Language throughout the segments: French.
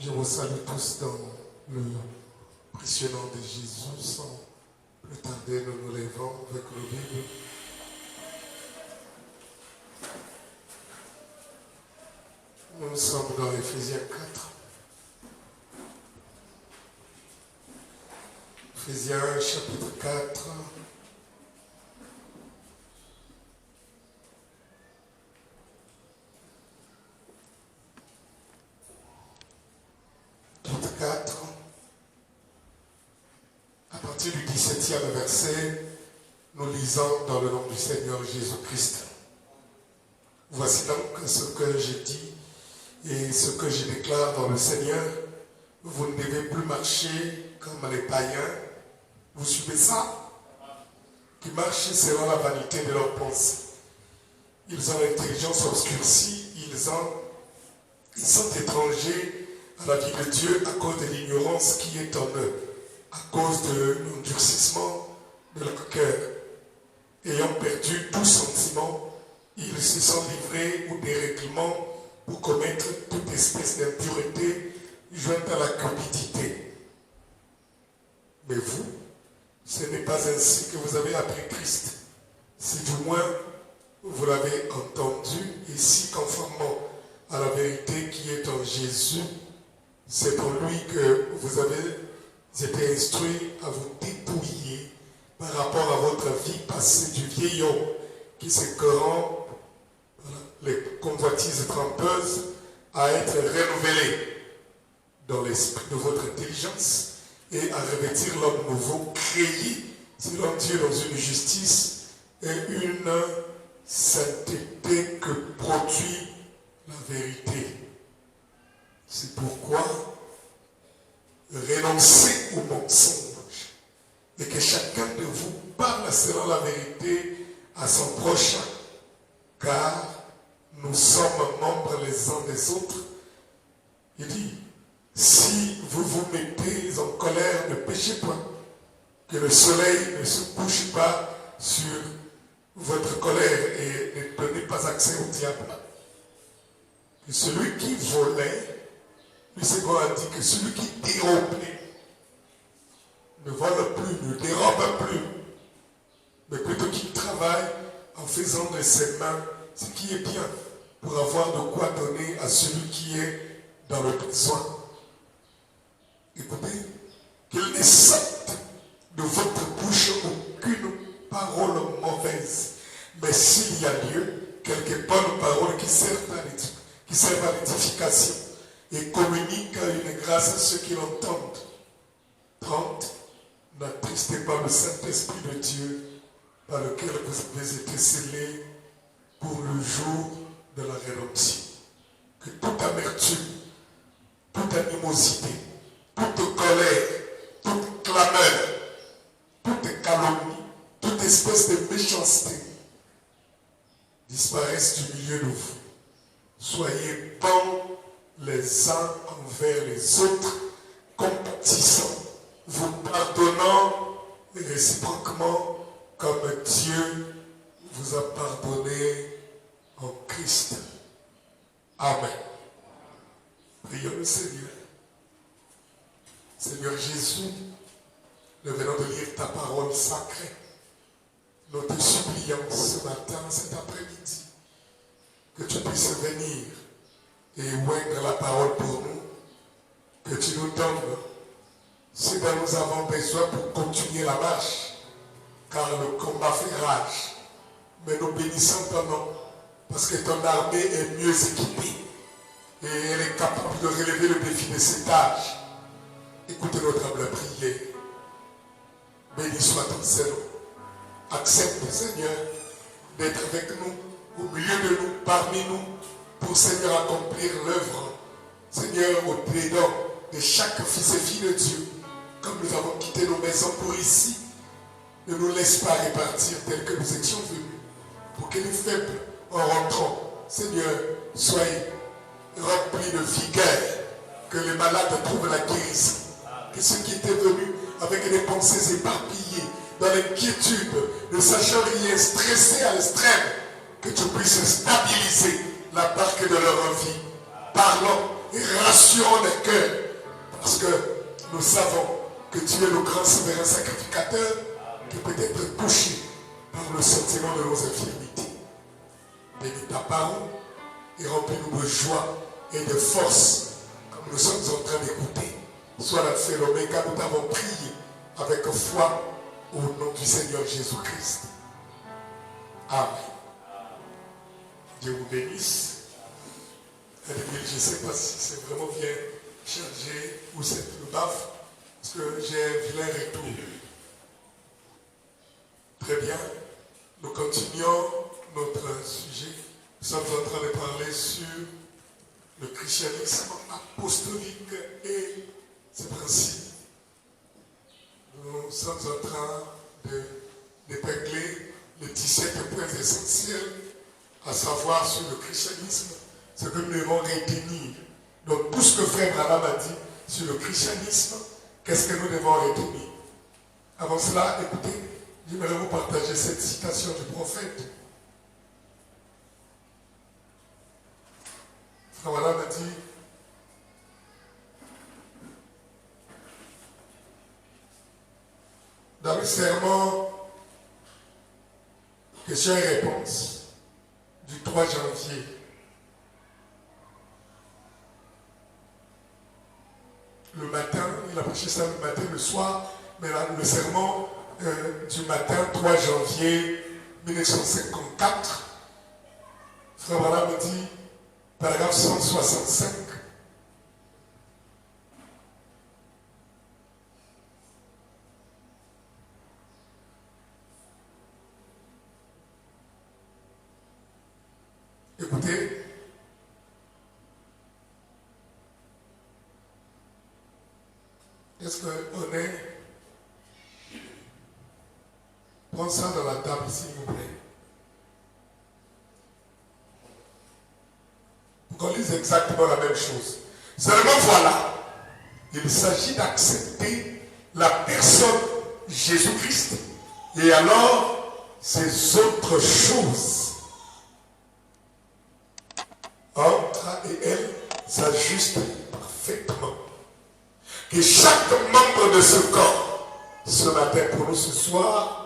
Je vous salue tous dans le précieux nom de Jésus. Sans plus tarder, nous nous levons avec le Bible. Nous sommes dans Éphésiens 4. Éphésiens chapitre 4. Chapitre 4. À partir du 17e verset, nous lisons dans le nom du Seigneur Jésus-Christ. Voici donc ce que je dis et ce que je déclare dans le Seigneur. Vous ne devez plus marcher comme les païens. Vous suivez ça? Qui marchent selon la vanité de leurs pensées. Ils ont l'intelligence obscurcie, ils sont étrangers à la vie de Dieu à cause de l'ignorance qui est en eux, à cause de l'endurcissement de leur cœur. Ayant perdu tout sentiment, ils se sont livrés au dérèglement pour commettre toute espèce d'impureté jointe à la cupidité. Mais vous, ce n'est pas ainsi que vous avez appris Christ. Si du moins vous l'avez entendu, et si conformément à la vérité qui est en Jésus, c'est pour lui que vous avez été instruits à vous dépouiller par rapport à votre vie passée du vieil homme qui se corrompt, les convoitises trompeuses, à être renouvelé dans l'esprit de votre intelligence et à revêtir l'homme nouveau, créé selon Dieu dans une justice et une sainteté que produit la vérité. C'est pourquoi renoncez au mensonge et que chacun de vous parle selon la vérité à son prochain, car nous sommes membres les uns des autres. Il dit, si vous vous mettez en colère, ne péchez point, que le soleil ne se couche pas sur votre colère et ne donnez pas accès au diable. Et celui qui volait, le second a dit que celui qui dérobait ne vole plus, ne dérobe plus, mais plutôt qu'il travaille en faisant de ses mains ce qui est bien pour avoir de quoi donner à celui qui est dans le besoin. Écoutez, qu'il ne sorte de votre bouche aucune parole mauvaise, mais s'il y a lieu, quelques bonnes paroles qui servent à l'édification et communiquent une grâce à ceux qui l'entendent. 30. N'attristez pas le Saint-Esprit de Dieu par lequel vous avez été scellés pour le jour de la rédemption. Que toute amertume, toute animosité, toute colère, toute clameur, toute calomnie, toute espèce de méchanceté disparaissent du milieu de vous. Soyez bons les uns envers les autres, compatissants, vous pardonnant réciproquement comme Dieu vous a pardonné en Christ. Amen. Prions le Seigneur. Seigneur Jésus, nous venons de lire ta parole sacrée. Nous te supplions ce matin, cet après-midi, que tu puisses venir et oindre la parole pour nous, que tu nous donnes ce dont nous avons besoin pour continuer la marche, car le combat fait rage. Mais nous bénissons ton nom, parce que ton armée est mieux équipée et elle est capable de relever le défi de cet âge. Écoutez notre humble prière. Béni soit ton Seigneur. Accepte, Seigneur, d'être avec nous, au milieu de nous, parmi nous, pour, Seigneur, accomplir l'œuvre, Seigneur, au-dedans de chaque fils et fille de Dieu. Comme nous avons quitté nos maisons pour ici, ne nous laisse pas repartir tel que nous étions venus, pour que les faibles, en rentrant, Seigneur, soient remplis de vigueur, que les malades trouvent la guérison, que ceux qui étaient venus avec des pensées éparpillées, dans l'inquiétude, ne sachant rien, stressés à l'extrême, que tu puisses stabiliser la barque de leur vie. Parlons et rassurons les cœurs. Parce que nous savons que tu es le grand souverain sacrificateur qui peut être touché par le sentiment de nos infirmités. Bénis ta parole et remplis-nous de joie et de force comme nous sommes en train d'écouter. Sois l'alpha et l'oméga, nous t'avons prié avec foi au nom du Seigneur Jésus-Christ. Amen. Dieu vous bénisse. Je ne sais pas si c'est vraiment bien chargé ou c'est le baf, parce que j'ai un vilain retour. Très bien. Nous continuons notre sujet. Nous sommes en train de parler sur le christianisme apostolique et ses principes. Nous sommes en train d'épingler les 17 points essentiels, à savoir sur le christianisme, ce que nous devons retenir. Donc tout ce que Frère Branham a dit sur le christianisme, qu'est-ce que nous devons retenir? Avant cela, écoutez, j'aimerais vous partager cette citation du prophète. Frère Branham a dit, dans le sermon questions et réponses du 3 janvier, le matin, il a prêché ça le matin, le soir, mais là, le sermon du matin, 3 janvier 1954, Frère Branham me dit, paragraphe 165, écoutez, est-ce qu'on est... Prends ça dans la table, s'il vous plaît. Pour qu'on lise exactement la même chose. Seulement voilà, il s'agit d'accepter la personne Jésus-Christ et alors ces autres choses entre et elle s'ajustent parfaitement. Que chaque membre de ce corps, ce matin pour nous ce soir,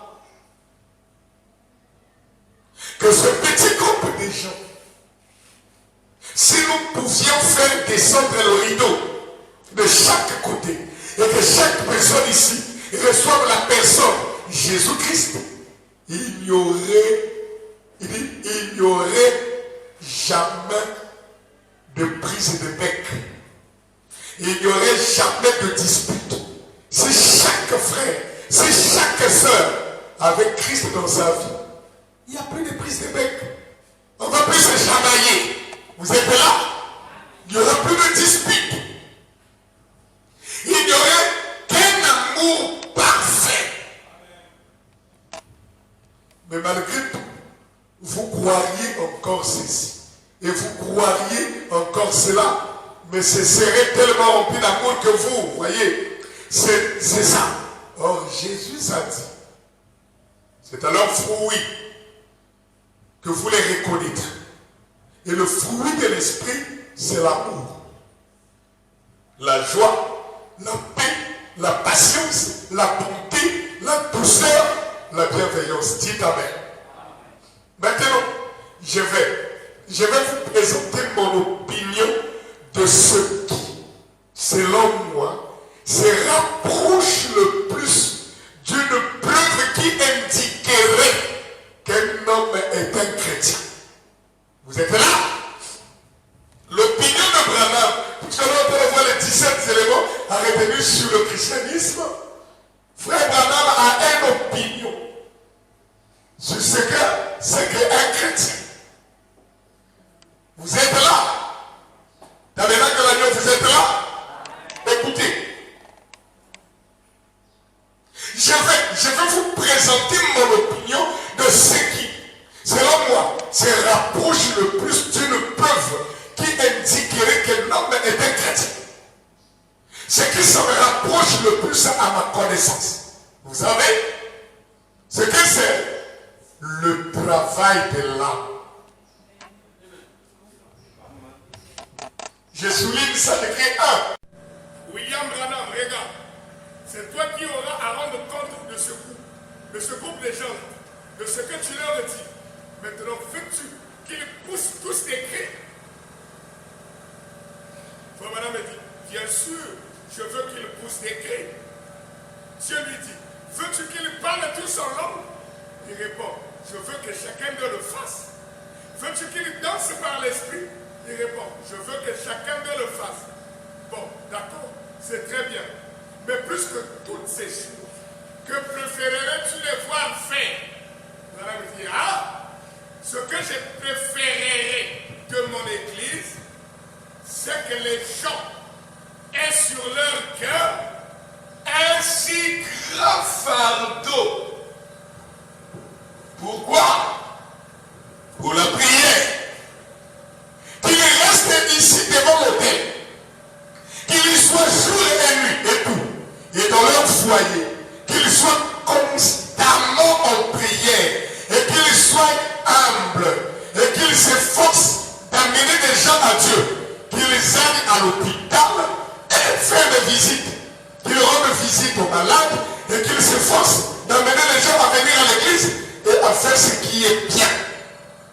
que ce petit groupe de gens, si nous pouvions faire descendre le rideau de chaque côté et que chaque personne ici reçoive la personne Jésus-Christ, il n'y aurait jamais de prise de bec. Il n'y aurait jamais de dispute. Si chaque frère, si chaque soeur avait Christ dans sa vie, il n'y a plus de prise de bec. On ne va plus se chamailler. Vous êtes là? Il n'y aura plus de dispute. Il n'y aurait qu'un amour parfait. Mais malgré tout, vous croiriez encore ceci. Et vous croiriez encore cela. Mais ce serait tellement rempli d'amour que vous voyez. C'est ça. Or, Jésus a dit, c'est à leur fruit que vous les reconnaîtrez. Et le fruit de l'esprit, c'est l'amour, la joie, la paix, la patience, la bonté, la douceur, la bienveillance. Dites Amen. Maintenant, je vais vous présenter mon opinion de ce qui, selon moi, se rapproche le plus d'une preuve qui indiquerait qu'un homme est un chrétien. Vous êtes là? L'opinion de Branham, tout à l'heure on voit les 17 éléments à retenir sur le christianisme. Frère Branham a une opinion sur ce que c'est qu'un chrétien. Vous êtes là? Tabernacle de l'Agneau, vous êtes là? Écoutez. Je vais vous présenter mon opinion de ce qui, selon moi, se rapproche le plus d'une preuve qui indiquerait qu'un homme est un chrétien. Ce qui se rapproche le plus à ma connaissance. Vous savez, ce que c'est le travail de l'âme. Je souligne ça, décret 1. William Branham, regarde. C'est toi qui auras à rendre compte de ce groupe de gens, de ce que tu leur dis. Maintenant, veux-tu qu'ils poussent tous tes cris? Frère Branham me dit, bien sûr, je veux qu'ils poussent des cris. Dieu lui dit, veux-tu qu'ils parlent tous en langue? Il répond, je veux que chacun d'eux le fasse. Veux-tu qu'ils dansent par l'esprit? Il répond, je veux que chacun d'eux le fasse. Bon, d'accord, c'est très bien. Mais plus que toutes ces choses, que préférerais-tu les voir faire? Voilà, il dit, ce que je préférerais de mon église, c'est que les gens aient sur leur cœur un si grand fardeau. Pourquoi? Pour la prière. Qu'il reste ici devant l'autel. Qu'ils soient jour et nuit et tout. Et dans leur foyer. Qu'ils soient constamment en prière. Et qu'ils soient humbles. Et qu'ils s'efforcent d'amener des gens à Dieu. Qu'ils aillent à l'hôpital et faire des visites. Qu'ils rendent visite aux malades. Et qu'ils s'efforcent d'amener les gens à venir à l'église et à faire ce qui est bien.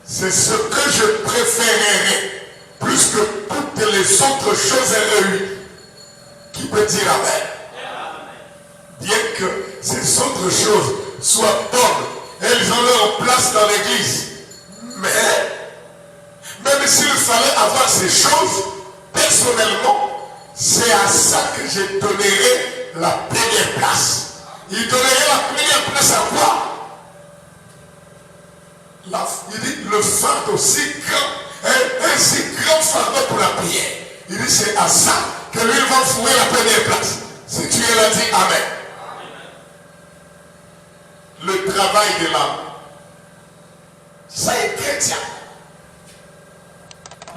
C'est ce que je préférerais plus que toutes les autres choses réunies. Qui peut dire Amen? Bien que ces autres choses soient bonnes, elles ont leur place dans l'église. Mais, même s'il fallait avoir ces choses, personnellement, c'est à ça que je donnerais la première place. Il donnerait la première place à quoi? Il dit le fardeau si grand, un si grand fardeau pour la prière. Il dit c'est à ça que lui va fouer la première place. Si tu es là, dis Amen. Le travail de l'âme. Ça est chrétien.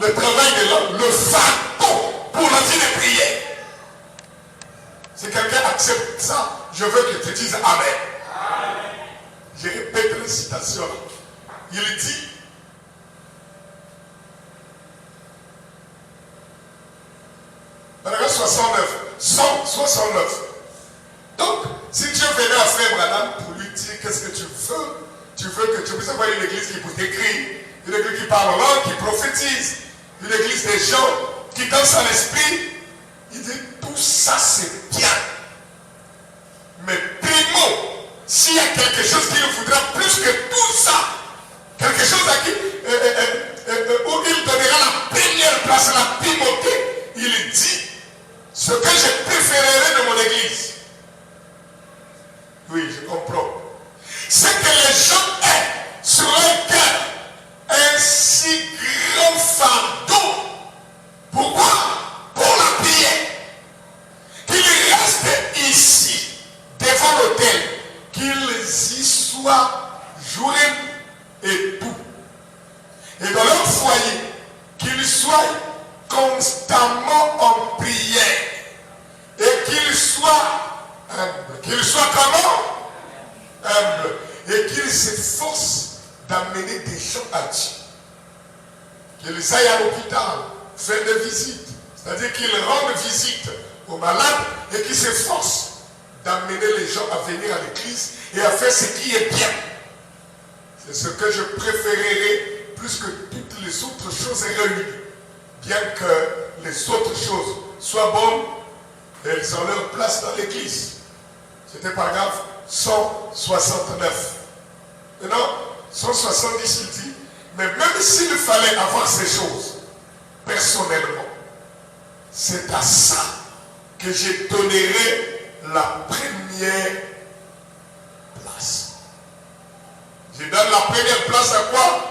Le travail de l'âme, le fardeau pour la vie de prière. Si quelqu'un accepte ça, je veux que tu dises Amen. Je répète la citation. Il dit, paragraphe 69, 169. Donc, si Dieu venait à Frère Branham pour lui dire qu'est-ce que tu veux que tu puisses avoir une église qui vous écrit, une église qui parle en langue, qui prophétise, une église des gens qui dansent à l'esprit, il dit tout ça c'est bien. Mais primo, s'il y a quelque chose qu'il voudra plus que tout ça, quelque chose à qui, où il donnera la première place, la primauté, il dit ce que je préférerais de mon église. Oui, je comprends. C'est que les gens aient sur leur cœur un si grand fardeau. Pourquoi? Pour la prière. Qu'ils restent ici, devant l'autel, qu'ils y soient jour et tout. Et dans leur foyer, qu'ils soient constamment en prière. Et qu'ils soient humbles. Qu'ils soient comment? Humbles. Et qu'ils s'efforcent d'amener des gens à Dieu. Qu'ils aillent à l'hôpital, faire des visites. C'est-à-dire qu'ils rendent visite aux malades et qu'ils s'efforcent d'amener les gens à venir à l'église et à faire ce qui est bien. C'est ce que je préférerais plus que toutes les autres choses réunies. Bien que les autres choses soient bonnes, elles ont leur place dans l'église. C'était paragraphe 169. Maintenant, 170, il dit, mais même s'il fallait avoir ces choses, personnellement, c'est à ça que je donnerai la première place. Je donne la première place à quoi?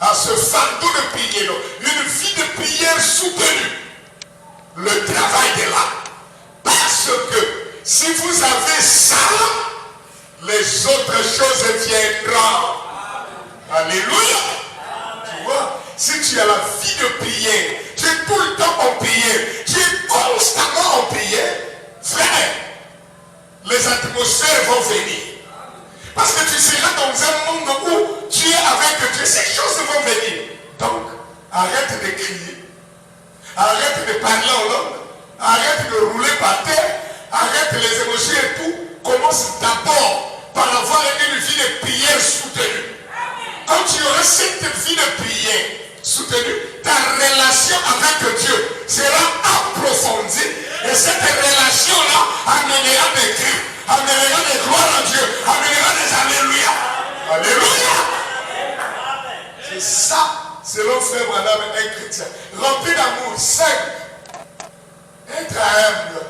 À ce fardeau de prière. Une vie de prière soutenue. Le travail de l'âme. Parce que si vous avez ça, les autres choses viendront. Alléluia. Tu vois, si tu as la vie de prière, tu es tout le temps en prière, tu es constamment en prière, frère, les atmosphères vont venir. Parce que tu seras dans un monde où tu es avec Dieu. Ces choses vont venir. Donc, arrête de crier. Arrête arrête de rouler par terre, arrête les émotions et tout. Commence d'abord par avoir une vie de prière soutenue. Quand tu auras cette vie de prière soutenue, ta relation avec Dieu sera approfondie et cette relation-là amènera des cris, amènera des gloires à Dieu, amènera des alléluia. Alléluia. C'est ça, selon frère Branham, un chrétien. Rempli d'amour, simple, être humble.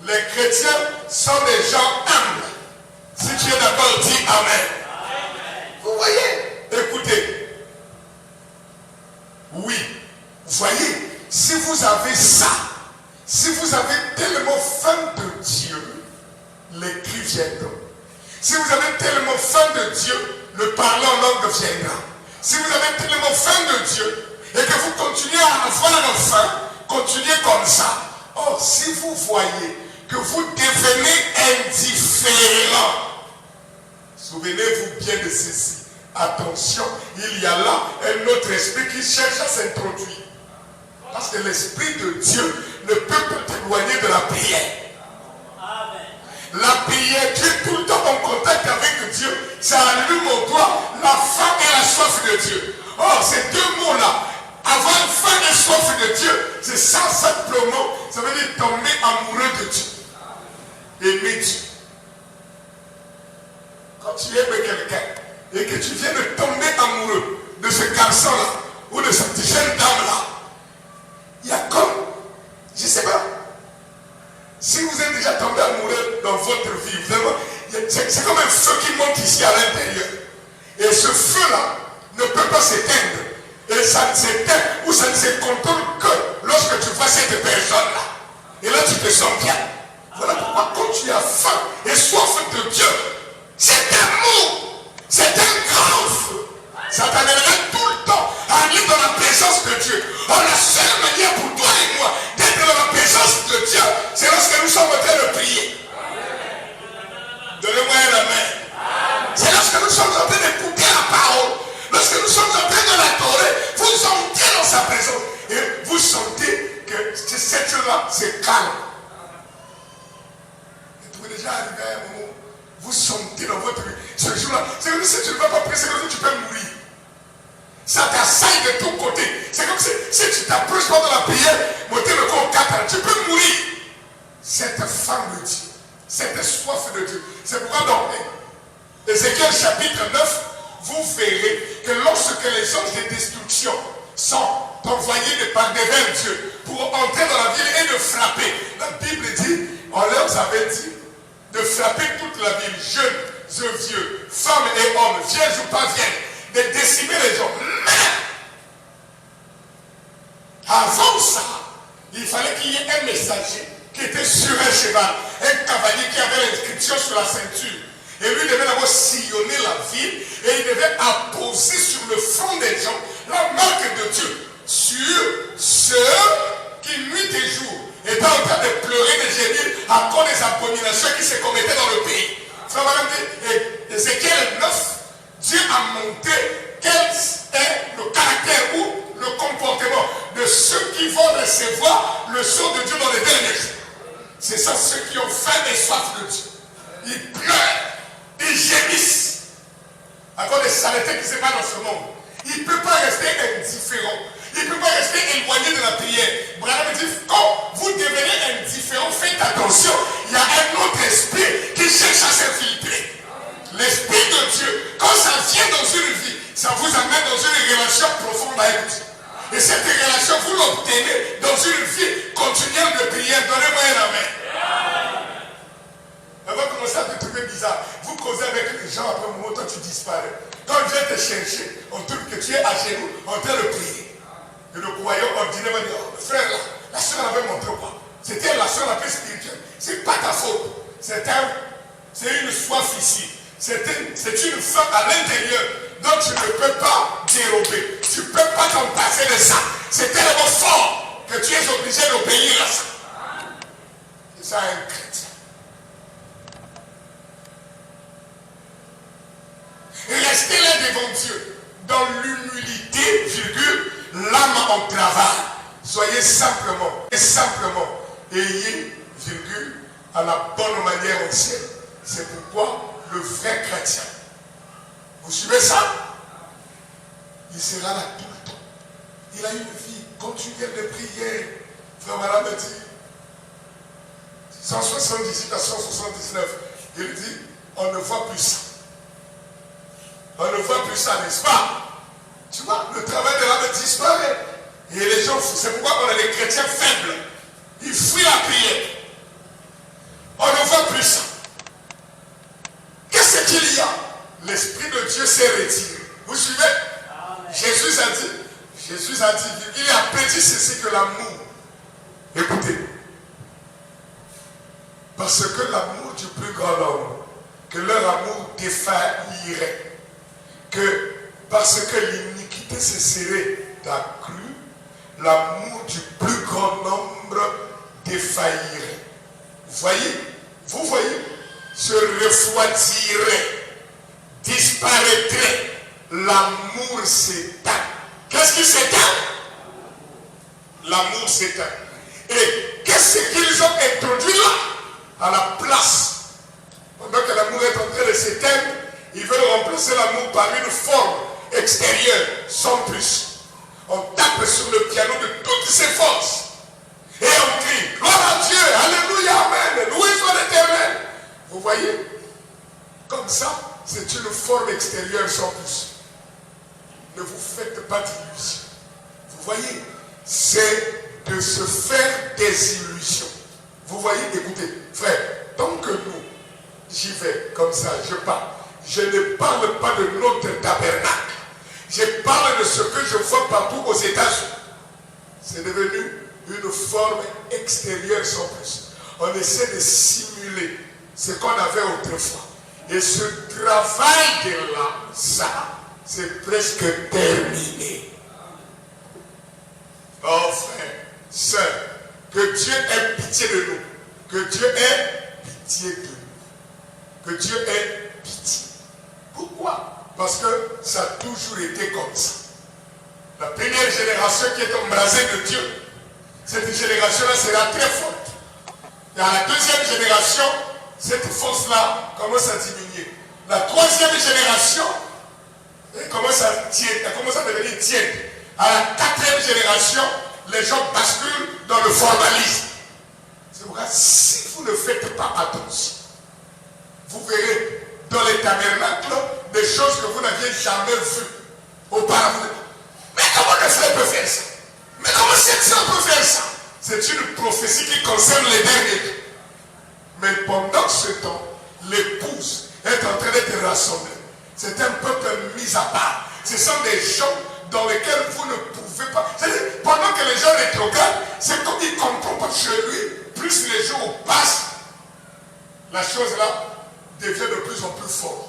Les chrétiens sont des gens humbles. Si tu es d'accord, dis Amen. Vous voyez, écoutez. Oui, vous voyez, si vous avez ça, si vous avez tellement faim de Dieu, les cris viendront. Si vous avez tellement faim de Dieu, le parler en langue viendra. Si vous avez tellement faim de Dieu et que vous continuez à avoir faim, continuez comme ça. Or, si vous voyez que vous devenez indifférent, souvenez-vous bien de ceci. Attention, il y a là un autre esprit qui cherche à s'introduire. Parce que l'esprit de Dieu ne peut pas t'éloigner de la prière. La prière, tu es tout le temps en contact avec Dieu. Ça allume en toi la faim et la soif de Dieu. Or, ces deux mots-là, avoir faim et soif de Dieu, c'est ça simplement, ça veut dire tomber amoureux de Dieu. Aimer Dieu. Quand tu aimes quelqu'un et que tu viens de tomber amoureux de ce garçon-là ou de cette jeune dame-là, il y a comme, je ne sais pas, si vous êtes déjà tombé amoureux dans votre vie, c'est comme un feu qui monte ici à l'intérieur. Et ce feu-là ne peut pas s'éteindre. Et ça ne s'éteint ou ça ne se contrôle que lorsque tu vois cette personne-là. Et là, tu te sens bien. Voilà pourquoi quand tu as faim et soif de Dieu, cet amour, c'est un grand feu. Ça t'amènera tout le temps à aller dans la présence de Dieu. Or, la seule manière pour toi et moi d'être dans la présence de Dieu, c'est lorsque nous sommes en train de prier. Donnez-moi la main. C'est lorsque nous sommes en train d'écouter la parole. Lorsque nous sommes en train de l'adorer, vous entrez dans sa présence. Et vous sentez que cette chose-là, c'est calme. Et vous êtes déjà arrivé à un moment, vous sentez dans votre vie, ce jour-là, c'est comme si tu ne vas pas prier, c'est comme si tu peux mourir. Ça t'assaille de tous côtés. C'est comme si tu t'approches pas de la prière, monter le corps 4 ans, tu peux mourir. Cette faim de Dieu, cette soif de Dieu. C'est pourquoi dans Ézéchiel chapitre 9, vous verrez que lorsque les anges de destruction sont envoyés par devers Dieu pour entrer dans la ville et de frapper, la Bible dit, on leur avait dit de frapper toute la ville, jeunes et vieux, femmes et hommes, vierges ou pas vierges, de décimer les gens. Mais avant ça, il fallait qu'il y ait un messager qui était sur un cheval, un cavalier qui avait l'inscription sur la ceinture. Et lui devait d'abord sillonner la ville et il devait apposer sur le front des gens la marque de Dieu sur ceux qui nuit et jour étaient en train de pleurer, de gémir à cause des abominations qui se commettaient dans le pays. Frère Madame dit, et Ézéchiel 9, Dieu a montré quel est le caractère ou le comportement de ceux qui vont recevoir le sceau de Dieu dans les derniers jours. C'est ça, ceux qui ont faim et soif de Dieu. Ils pleurent, ils gémissent à cause des saletés qui se passent dans ce monde. Il ne peut pas rester indifférent. Il ne peut pas rester éloigné de la prière. Branham dit, quand vous devenez indifférent, faites attention. Il y a un autre esprit qui cherche à s'infiltrer. L'esprit de Dieu, quand ça vient dans une vie, ça vous amène dans une relation profonde avec Dieu. Et cette relation, vous l'obtenez dans une vie continuelle de prière. Donnez-moi un amen. Elle va commencer à te trouver bizarre. Vous causez avec les gens, après un moment, toi tu disparais. Quand Dieu te chercher, on trouve que tu es à genoux en train de prier. Et le croyant ordinaire va dire, oh, frère, là, la soeur avait montré quoi? C'était la soeur la plus spirituelle. C'est pas ta faute. C'est une soif ici. C'est une faim à l'intérieur. Donc tu ne peux pas dérober. Tu ne peux pas t'en passer de ça. C'est tellement fort que tu es obligé d'obéir à ça. C'est ça un chrétien. Restez là devant Dieu, dans l'humilité, virgule, l'âme en travail. soyez simplement, ayez, virgule, à la bonne manière au ciel. C'est pourquoi le vrai chrétien, vous suivez ça? Il sera là tout le temps. Il a une vie continuelle de prière. Frère Madame me dit, 178 à 179, il dit, on ne voit plus ça. On ne voit plus ça, n'est-ce pas? Tu vois, le travail de l'âme disparaît. Et les gens, c'est pourquoi on a des chrétiens faibles. Ils fuient la prière. On ne voit plus ça. Qu'est-ce qu'il y a? L'Esprit de Dieu s'est retiré. Vous suivez? Amen. Jésus a dit, il a prédit ceci que l'amour. Écoutez. Parce que l'amour du plus grand homme, que leur amour défaillirait. Que parce que l'iniquité se serait accrue, l'amour du plus grand nombre défaillirait. Vous voyez, se refroidirait, disparaîtrait, l'amour s'éteint. Qu'est-ce qui s'éteint? L'amour s'éteint. Et qu'est-ce qu'ils ont introduit là? À la place. Pendant que l'amour est en train de s'éteindre, ils veulent remplacer l'amour par une forme extérieure, sans plus. On tape sur le piano de toutes ses forces. Et on crie, gloire à Dieu, alléluia, amen, loué soit l'Éternel. Vous voyez? Comme ça, c'est une forme extérieure sans plus. Ne vous faites pas d'illusions. Vous voyez? C'est de se faire des illusions. Vous voyez? Écoutez, frère, tant que nous, j'y vais comme ça, je parle. Je ne parle pas de notre tabernacle. Je parle de ce que je vois partout aux États-Unis. C'est devenu une forme extérieure sans plus. On essaie de simuler ce qu'on avait autrefois. Et ce travail de là, ça, c'est presque terminé. Oh frère, sœur, que Dieu ait pitié de nous. Que Dieu ait pitié de nous. Que Dieu ait pitié. Pourquoi? Parce que ça a toujours été comme ça. La première génération qui est embrasée de Dieu, cette génération-là sera très forte. Et à la deuxième génération, cette force-là commence à diminuer. La troisième génération, elle commence à devenir tiède. À la quatrième génération, les gens basculent dans le formalisme. C'est pourquoi si vous ne faites pas attention, vous verrez dans les tabernacles des choses que vous n'aviez jamais vues auparavant. Mais comment le frère peut faire ça? Mais comment cette sœur peut faire ça? C'est une prophétie qui concerne les derniers. Mais pendant ce temps, l'épouse est en train d'être rassemblée. C'est un peuple mis à part. Ce sont des gens dans lesquels vous ne pouvez pas. C'est-à-dire, pendant que les gens rétrogradent, c'est comme ils ne comprennent pas chez lui. Plus les jours passent, la chose là devient de plus en plus forte.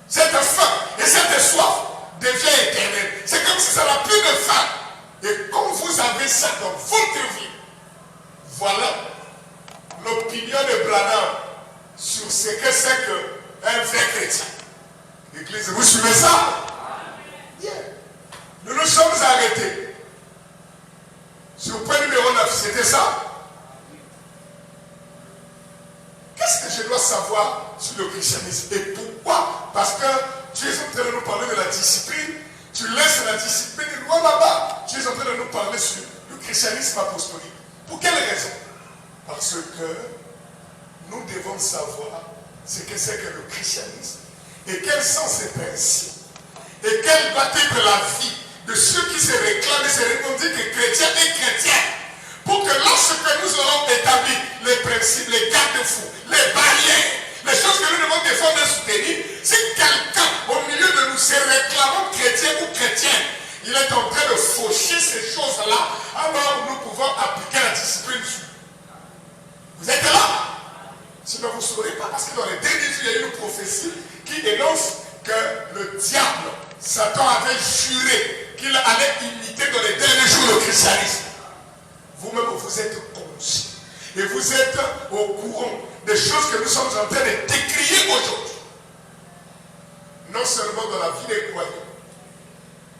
Cette faim et cette soif devient éternelle. C'est comme si ça n'a plus de fin. Et comme vous avez ça dans votre vie, voilà l'opinion de Branham sur ce que c'est qu'un vrai chrétien. L'église, vous suivez ça? Yeah. Nous nous sommes arrêtés. Sur point numéro 9, c'était ça? Qu'est-ce que je dois savoir sur le christianisme? Et pourquoi? Parce que tu es en train de nous parler de la discipline. Tu laisses la discipline loin là-bas. Tu es en train de nous parler sur le christianisme apostolique. Pour quelle raison? Parce que nous devons savoir ce que c'est que le christianisme et quels sont ses principes. Et quelle doit être la vie de ceux qui se réclament et se revendiquent chrétiens et chrétiens. Pour que lorsque nous aurons établi les principes, les garde-fous, les barrières, les choses que nous devons défendre et soutenir, si quelqu'un au milieu de nous se réclamant chrétien ou chrétien, il est en train de faucher ces choses-là, alors nous pouvons appliquer la discipline dessus. Vous êtes là? Sinon vous ne saurez pas, parce que dans les derniers jours, il y a une prophétie qui énonce que le diable, Satan avait juré qu'il allait imiter dans les derniers jours le christianisme. Vous-même, vous êtes conscient. Et vous êtes au courant des choses que nous sommes en train de décrier aujourd'hui. Non seulement dans la vie des croyants,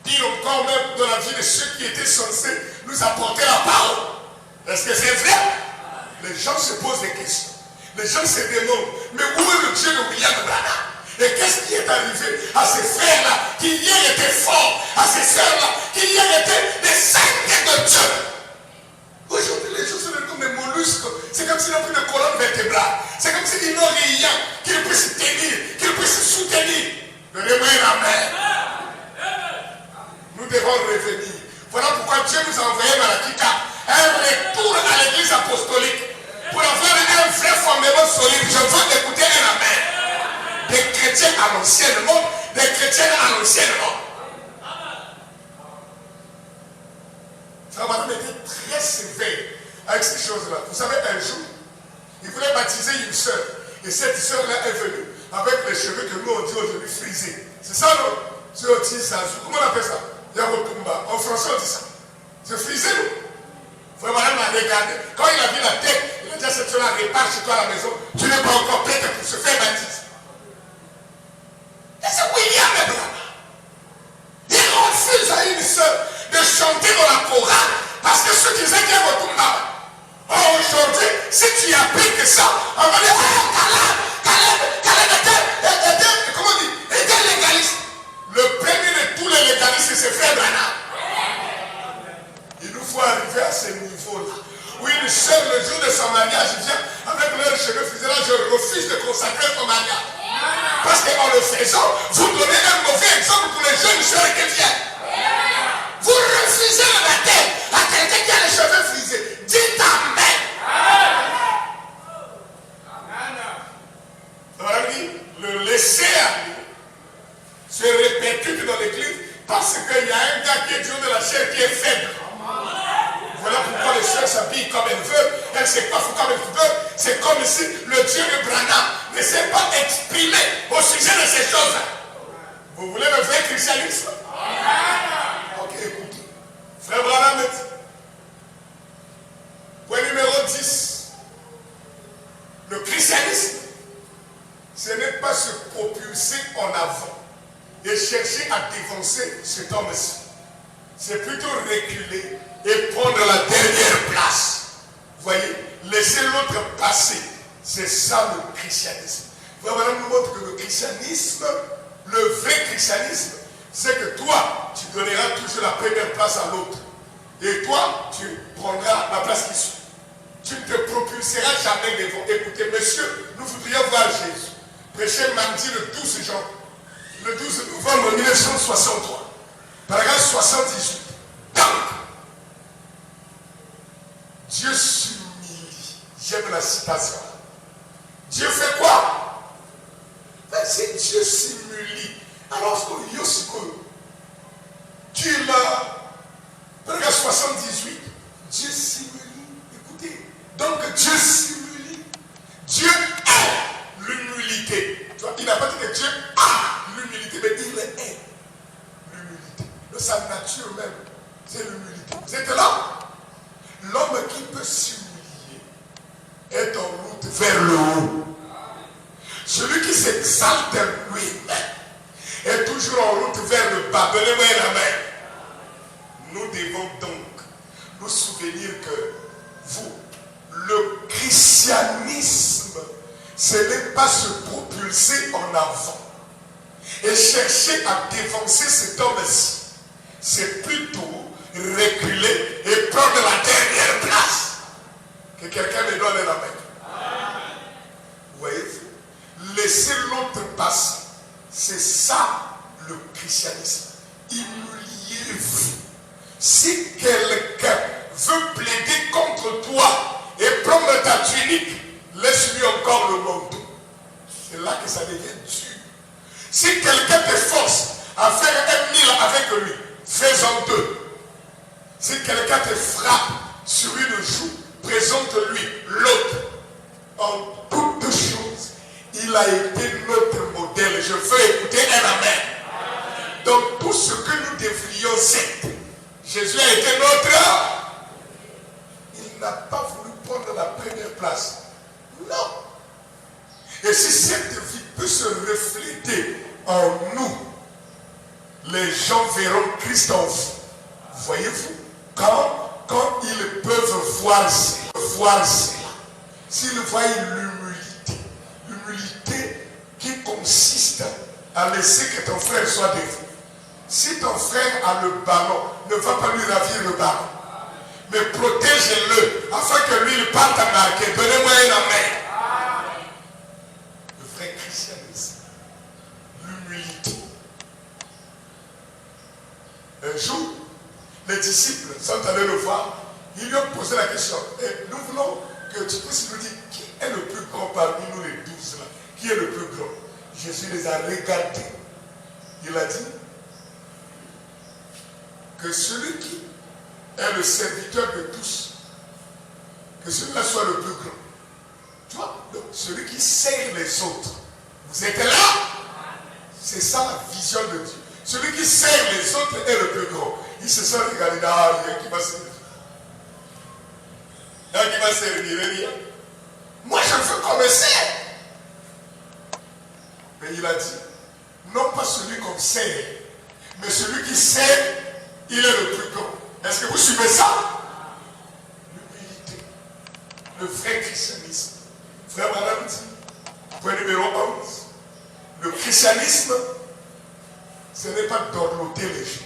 pire encore même dans la vie des ceux qui étaient censés nous apporter la parole. Est-ce que c'est vrai? Les gens se posent des questions. Les gens se demandent, mais où est le Dieu de William Branham? Et qu'est-ce qui est arrivé à ces frères-là qui hier étaient forts, à ces sœurs-là qui hier étaient des saints de Dieu? Aujourd'hui, les gens sont comme des mollusques. C'est comme s'ils n'ont plus de colonne vertébrale. C'est comme s'ils n'ont rien qu'ils puissent tenir, qu'ils puissent soutenir. Donnez-moi un amen. Nous devons revenir. Voilà pourquoi Dieu nous a envoyé Malakika un retour à l'église apostolique pour avoir un vrai fondement solide. Je veux écouter un amen. Des chrétiens à l'ancien monde, des chrétiens à l'ancien monde. Frère Madame était très sévère avec ces choses-là. Vous savez, un jour, il voulait baptiser une sœur. Et cette sœur-là est venue avec les cheveux que nous on dit aujourd'hui frisés. C'est ça, non? C'est au Tissazou. Comment on appelle ça? Yarotumba. En français, on dit ça. C'est frisé, non? Frère Madame m'a regardé. Quand il a vu la tête, il a dit à cette sœur-là, répare chez toi à la maison. Tu n'es pas encore prête pour se faire baptiser. Et c'est William Branham. Il refuse à une sœur de chanter dans la chorale parce que ceux qui disaient qu'il y a retourné. Aujourd'hui, si tu appliques ça, on va dire, Caleb était, comment on dit, était légaliste. Le premier de tous les légalistes, c'est frère Branham. Il nous faut arriver à ce niveau-là. Où une sœur, le jour de son mariage, vient avec leurs cheveux frisés, là, je refuse de consacrer son mariage. Parce qu'en le faisant, vous donnez un mauvais exemple pour les jeunes sœurs qui viennent. Vous refusez le baptême à quelqu'un qui a les cheveux frisés. Dites Amen. Le laisser se répercute dans l'église parce qu'il y a un gars qui est dur de la chair qui est faible. Voilà pourquoi les sœurs s'habillent comme elles veulent, elles se coiffent comme elles veulent. C'est comme si le Dieu de Branham ne s'est pas exprimé au sujet de ces choses. Vous voulez le vrai christianisme? Ok, écoutez. Frère Branham, point numéro 10. Le christianisme, ce n'est pas se propulser en avant et chercher à défoncer cet homme-ci. C'est plutôt reculer et prendre la dernière place. Vous voyez, laisser l'autre passer. C'est ça le christianisme. Frère Madame nous montre que le christianisme, le vrai christianisme, c'est que toi, tu donneras toujours la première place à l'autre. Et toi, tu prendras la place qui suit. Tu ne te propulseras jamais devant. Écoutez, monsieur, nous voudrions voir Jésus prêcher mardi le 12 janvier, le 12 novembre 1963, paragraphe 78. Donc, Dieu s'humilie. J'aime la citation. Dieu fait quoi? C'est Dieu s'humilie. Alors, Dieu là, paragraphe 78, Dieu s'humilie. Écoutez, donc Dieu s'humilie. Dieu est l'humilité. Il n'a pas dit que Dieu a l'humilité, mais il est l'humilité. De sa nature même, c'est l'humilité. Vous êtes là? L'homme qui peut s'humilier est en route vers le haut. Celui qui s'exalte lui-même est toujours en route vers le bas. Donnez-moi la main. Nous devons donc nous souvenir que vous, le christianisme, ce n'est pas se propulser en avant et chercher à défoncer cet homme-ci. C'est plutôt reculer et prendre la dernière place. Que quelqu'un me donne la main. Vous voyez? Laisser l'autre passer. C'est ça le christianisme. Humiliez-vous. Si quelqu'un veut plaider contre toi et prendre ta tunique, laisse-lui encore le manteau. C'est là que ça devient dur. Si quelqu'un te force à faire un mille avec lui, fais-en deux. Si quelqu'un te frappe sur une joue, présente-lui l'autre. En toutes choses, il a été notre modèle. Je veux écouter un amen. Donc tout ce que nous devrions être, Jésus a été notre. Il n'a pas voulu prendre la première place. Non. Et si cette vie peut se refléter en nous, les gens verront Christ en vous. Voyez-vous, quand ils peuvent voir cela, s'ils voient l'humilité qui consiste à laisser que ton frère soit dévoué. Si ton frère a le ballon, ne va pas lui ravir le ballon. Mais protège-le afin que lui il parte à marquer. Donnez-moi un amen. Le vrai christianisme, l'humilité. Un jour, les disciples sont allés le voir. Ils lui ont posé la question. Et nous voulons que tu puisses nous dire qui est le plus grand parmi nous les 12 là. Qui est le plus grand? Jésus les a regardés. Il a dit que celui qui est le serviteur de tous, que celui-là soit le plus grand. Tu vois, donc, celui qui sert les autres. Vous êtes là? C'est ça la vision de Dieu. Celui qui sert les autres est le plus grand. Ils se sont regardés, ah, il y a qui va servir. Il y a qui va servir. Moi, je veux qu'on me sert. Mais il a dit, non pas celui qu'on sert, mais celui qui sert, il est le plus grand. Est-ce que vous suivez ça? L'humilité. Le vrai christianisme. Frère Madame dit, point numéro 11. Le christianisme, ce n'est pas dorloter les gens.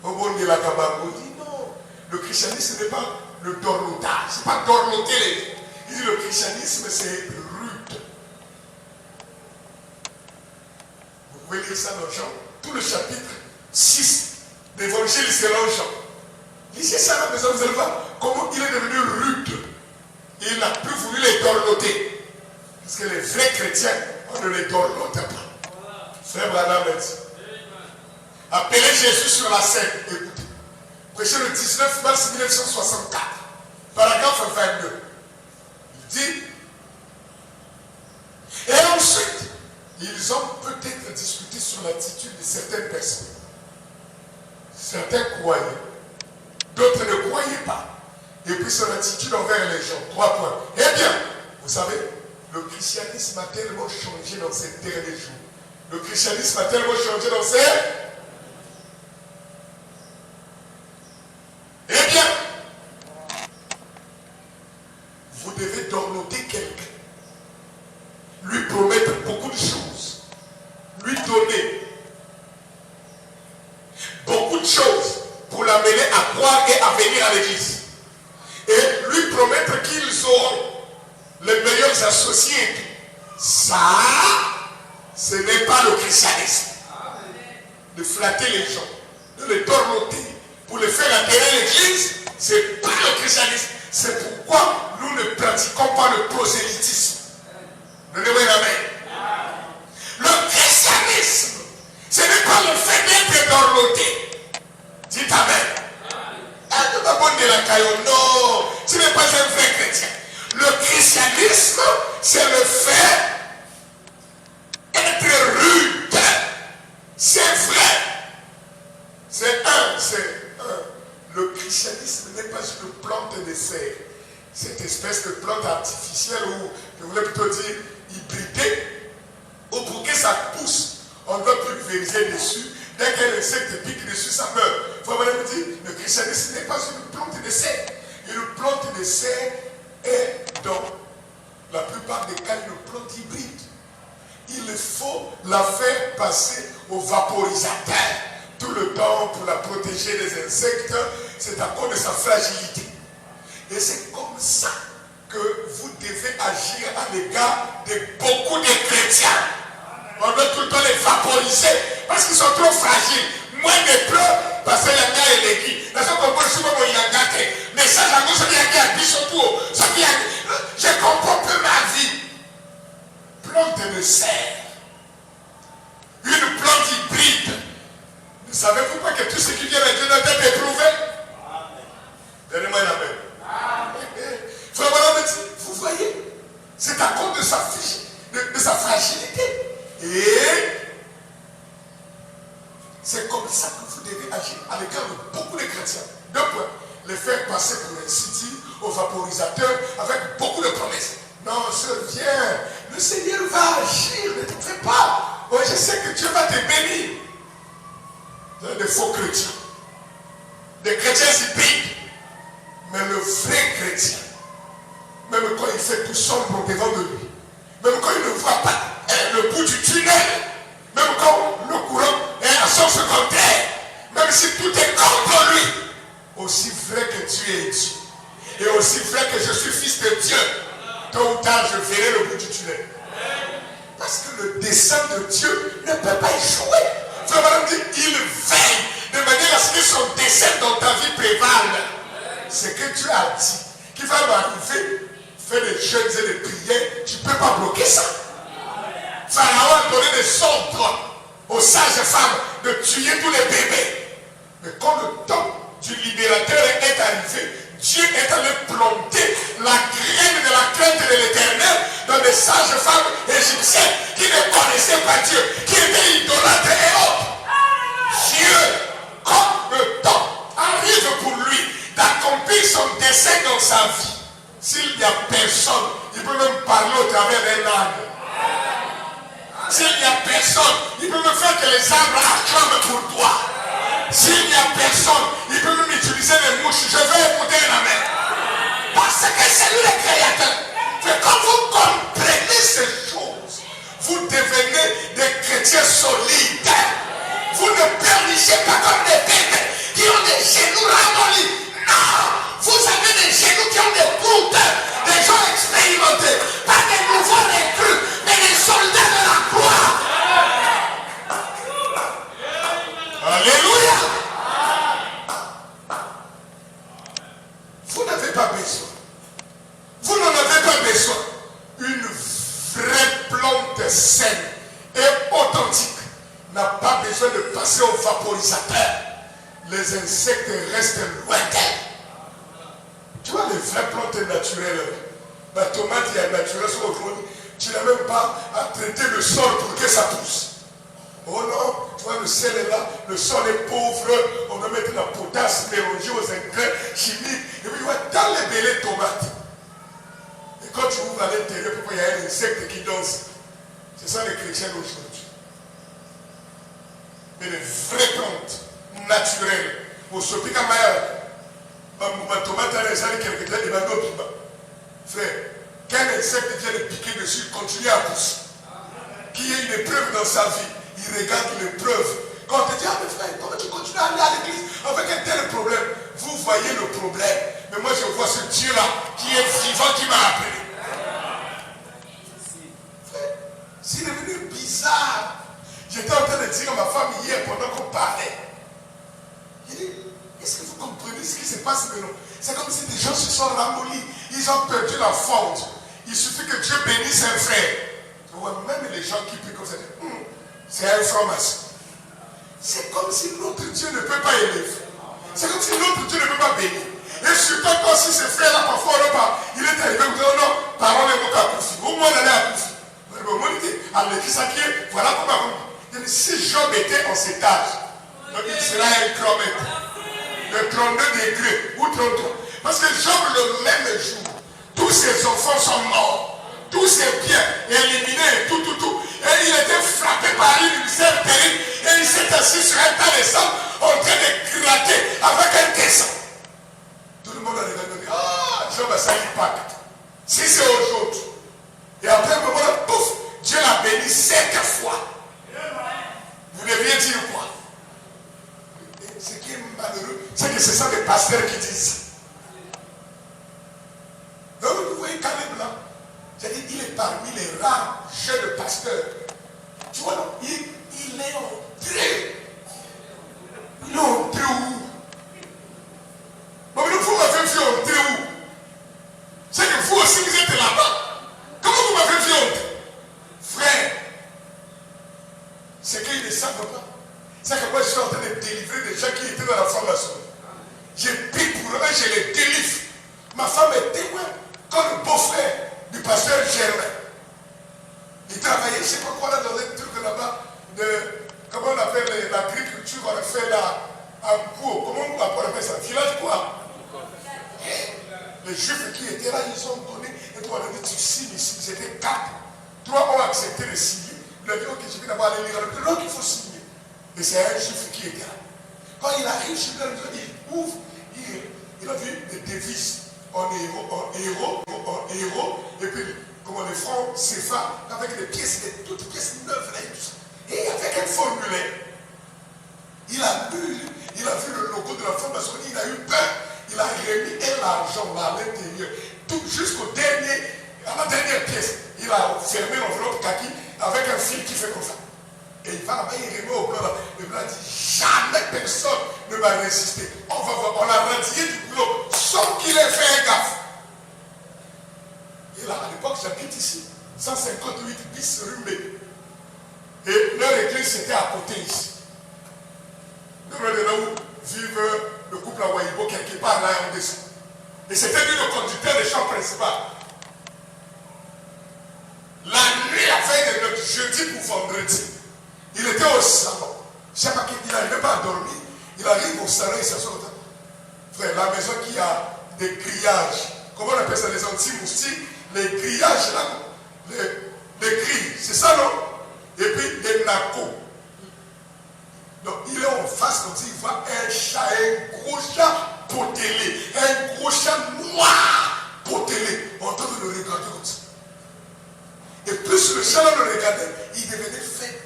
Au bon de la Kabango dit non. Le christianisme, ce n'est pas le dorlotage. Ce n'est pas dorloter les gens. Il dit le christianisme, c'est rude. Vous pouvez lire ça dans Jean, tout le chapitre 6 d'évangile selon Jean. Lisez ça à la maison, vous allez voir comment il est devenu rude. Et il n'a plus voulu les dorloter. Parce que les vrais chrétiens, on ne les dorlote pas. Frère Branham a dit. Appelez Jésus sur la scène. Écoutez. Prêché le 19 mars 1964. Paragraphe 22. Il dit. Et ensuite, ils ont peut-être discuté sur l'attitude de certaines personnes. Certains croyaient, d'autres ne croyaient pas. Et puis son attitude envers les gens. 3 points. Eh bien, vous savez, le christianisme a tellement changé dans ces derniers jours. Le christianisme a tellement changé dans ces... Eh bien, vous devez dorloter quelqu'un. Lui promettre beaucoup de choses. Lui donner beaucoup de choses pour l'amener à croire et à venir à l'église. Et lui promettre qu'ils auront les meilleurs associés. Ça, ce n'est pas le christianisme. De flatter les gens, de les dorloter pour les faire atterrir à l'église, ce n'est pas le christianisme. C'est pourquoi nous ne pratiquons pas le prosélytisme. Donnez-moi une amen. Le christianisme, ce n'est pas le fait d'être dorloté. Dites amen. Non, tu n'es pas un vrai chrétien. Le christianisme, c'est le fait d'être rude. C'est vrai. C'est le christianisme n'est pas une plante de serre. Cette espèce de plante artificielle ou, je voulais plutôt dire, hybridée, ou pour que ça pousse, on doit pulvériser dessus. Dès qu'un insecte pique dessus, ça meurt. Il faut me dire, le christianisme n'est pas une plante de serre. Une plante de serre est, dans la plupart des cas, une plante hybride. Il faut la faire passer au vaporisateur tout le temps pour la protéger des insectes. C'est à cause de sa fragilité. Et c'est comme ça que vous devez agir à l'égard de beaucoup de chrétiens. On doit tout le temps les vaporiser parce qu'ils sont trop fragiles. Moins de pleurs parce qu'il y a un gars et l'équipe. Mais ça comprend souvent il y a un gars. Mais ça, ça vient à Bishopou. Je comprends peu ma vie. Plante de serre. Une plante hybride. Ne savez-vous pas que tout ce qui vient de Dieu doit être éprouvé? Donnez-moi la main. Frère Madame dit, vous voyez, c'est à cause de sa fragilité. Et c'est comme ça que vous devez agir à l'égard de beaucoup de chrétiens. 2 points. Les faire passer pour ainsi dire au vaporisateur avec beaucoup de promesses. Non, sœur, viens. Le Seigneur va agir. Ne te fais pas. Oh, je sais que Dieu va te bénir. Des faux chrétiens. chrétien, même quand il fait tout sombre devant de lui, même quand il ne voit pas le bout du tunnel, même quand le courant est à son secondaire, même si tout est contre lui, aussi vrai que tu es Dieu, et aussi vrai que je suis fils de Dieu, tôt ou tard je verrai le bout du tunnel. Parce que le dessein de Dieu ne peut pas échouer. Frère Madame dit, il veille de manière à ce que son dessein dans ta vie prévale. Ce que Dieu a dit, qui va m'arriver, faire des jeûnes et des prières, tu ne peux pas bloquer ça. Pharaon a donné des ordres aux sages femmes de tuer tous les bébés. Mais quand le temps du libérateur est arrivé, Dieu est allé planter la graine de la crainte de l'Éternel dans des sages femmes égyptiennes qui ne connaissaient pas Dieu, qui étaient idolâtres et autres. Dieu, quand le temps arrive pour lui d'accomplir son dessein dans sa vie, s'il n'y a personne, il peut même parler au travers d'un arbre. S'il n'y a personne, il peut même faire que les arbres acclament pour toi. S'il n'y a personne, il peut même utiliser les mouches. Je vais écouter la main. Parce que c'est lui le créateur. Mais quand vous comprenez ces choses, vous devenez des chrétiens solides. Vous ne pernissez pas comme des bêtes qui ont des genoux ramollis. Non, vous avez des genoux qui ont des croûtes, des gens expérimentés, pas des nouveaux recrues, mais des soldats de la croix. Alléluia. Vous n'avez pas besoin. Vous n'en avez pas besoin. Une vraie plante saine et authentique n'a pas besoin de passer au vaporisateur. Les insectes restent loin d'elle. Tu vois les vraies plantes naturelles. La tomate, il y a naturel sur aujourd'hui. Tu n'as même pas à traiter le sol pour que ça pousse. Oh non, tu vois le sel est là, le sol est pauvre, on va mettre la potasse mélangée aux engrais chimiques. Et puis dans les bélets de tomates. Et quand tu ouvres à l'intérieur, pourquoi il y a un insecte qui danse? C'est ça les chrétiens d'aujourd'hui. Mais les vraies plantes naturelles, au sopi comme ma tomate a les années quelque temps, il va nous piquer. Frère, qu'un insecte vient de piquer dessus, continue à pousser. Qu'il y ait une épreuve dans sa vie, il regarde l'épreuve. Quand on te dit, ah mais frère, comment tu continues à aller à l'église avec un tel problème? Vous voyez le problème. Mais moi je vois ce Dieu-là qui est vivant, qui m'a appelé. Frère, c'est devenu bizarre. J'étais en train de dire à ma femme hier pendant qu'on parlait. Il dit, est-ce que vous comprenez ce qui se passe maintenant? C'est comme si des gens se sont ramollis. Ils ont perdu la faute. Il suffit que Dieu bénisse un frère. Tu vois, même les gens qui prient comme ça, c'est information. C'est comme si notre Dieu ne peut pas élever. C'est comme si notre Dieu ne peut pas bénir. Et surtout quand si ce frère-là, parfois, il est arrivé, vous dites, oh non, parole est mon Koufi. Au moins, d'aller à Koufi. Voilà comment. Si Job était en cet âge, donc il sera un grand maître. De 32 degrés ou 33. Parce que Job, le même jour, tous ses enfants sont morts. Tous ses biens éliminés, tout. Et il était frappé par une misère terrible. Et il s'est assis sur un tas de sang en train de gratter avec un caisson. Tout le monde a regardé. Ah, Job a ça impact. Si c'est aujourd'hui. Et après un moment là, pouf, Dieu l'a béni 7 fois. Vous deviez dire quoi? Ce qui est malheureux, c'est que ce sont des pasteurs qui disent. Donc vous voyez Caleb là. C'est-à-dire qu'il est parmi les rares jeunes pasteurs. Tu vois, il est entré. Il est entré où? Mais vous m'avez vu entrer où? C'est que vous aussi vous êtes là-bas. Comment vous m'avez vu entrer? Frère, c'est qu'ils ne savent pas. C'est que moi je suis en train de délivrer des gens qui étaient dans la formation. Je prie pour eux, je les délivre. Ma femme est témoin. Comme le beau-frère du pasteur Germain. Il travaillait, je ne sais pas quoi, là, dans un truc là-bas, comment on appelle l'agriculture, on a fait là, en cours, comment on appelle ça? Village quoi? Les juifs qui étaient là, ils ont donné, et toi, on a dit, tu signes ici, c'était 4. 3 ont accepté de signer. Il a dit, ok, je vais d'abord aller lire, l'autre, il faut signer. Et c'est un juif qui était là. Quand il arrive chez lui, il ouvre, il a vu des devises. en héros, et puis comment les francs CFA, avec des pièces, toutes pièces neuves là et tout ça. Et avec un formulaire, il a vu le logo de la franc-maçonnerie, il a eu peur, il a remis l'argent là à l'intérieur, tout jusqu'au dernier, à la dernière pièce, il a fermé l'enveloppe kaki avec un fil qui fait comme ça. Et il va là-bas, il remet au blanc là. Le blanc dit, jamais personne ne va résister. On va voir, on l'a retiré du boulot sans qu'il ait fait un gaffe. Et là, à l'époque, j'habite ici, 158 bis rue Mé. Et leur église, c'était à côté ici. De là où vive le couple à Waïbo, quelque part là, on descend. Et c'était lui le conducteur des chants principal. La nuit, la veille de notre jeudi pour vendredi, il était au salon. Je ne sais pas qu'il n'arrivait pas à dormir. Il arrive au salon, il s'assoit. Frère, la maison qui a des grillages, comment on appelle ça, les anti-moustiques, les grillages là, les grilles, c'est ça non? Et puis les nacos. Donc il est en face, comme ça, il voit un chat, un gros chat potelé, un gros chat noir potelé. On entend le regarder comme ça. Et plus le chat là le regardait, il devenait faible.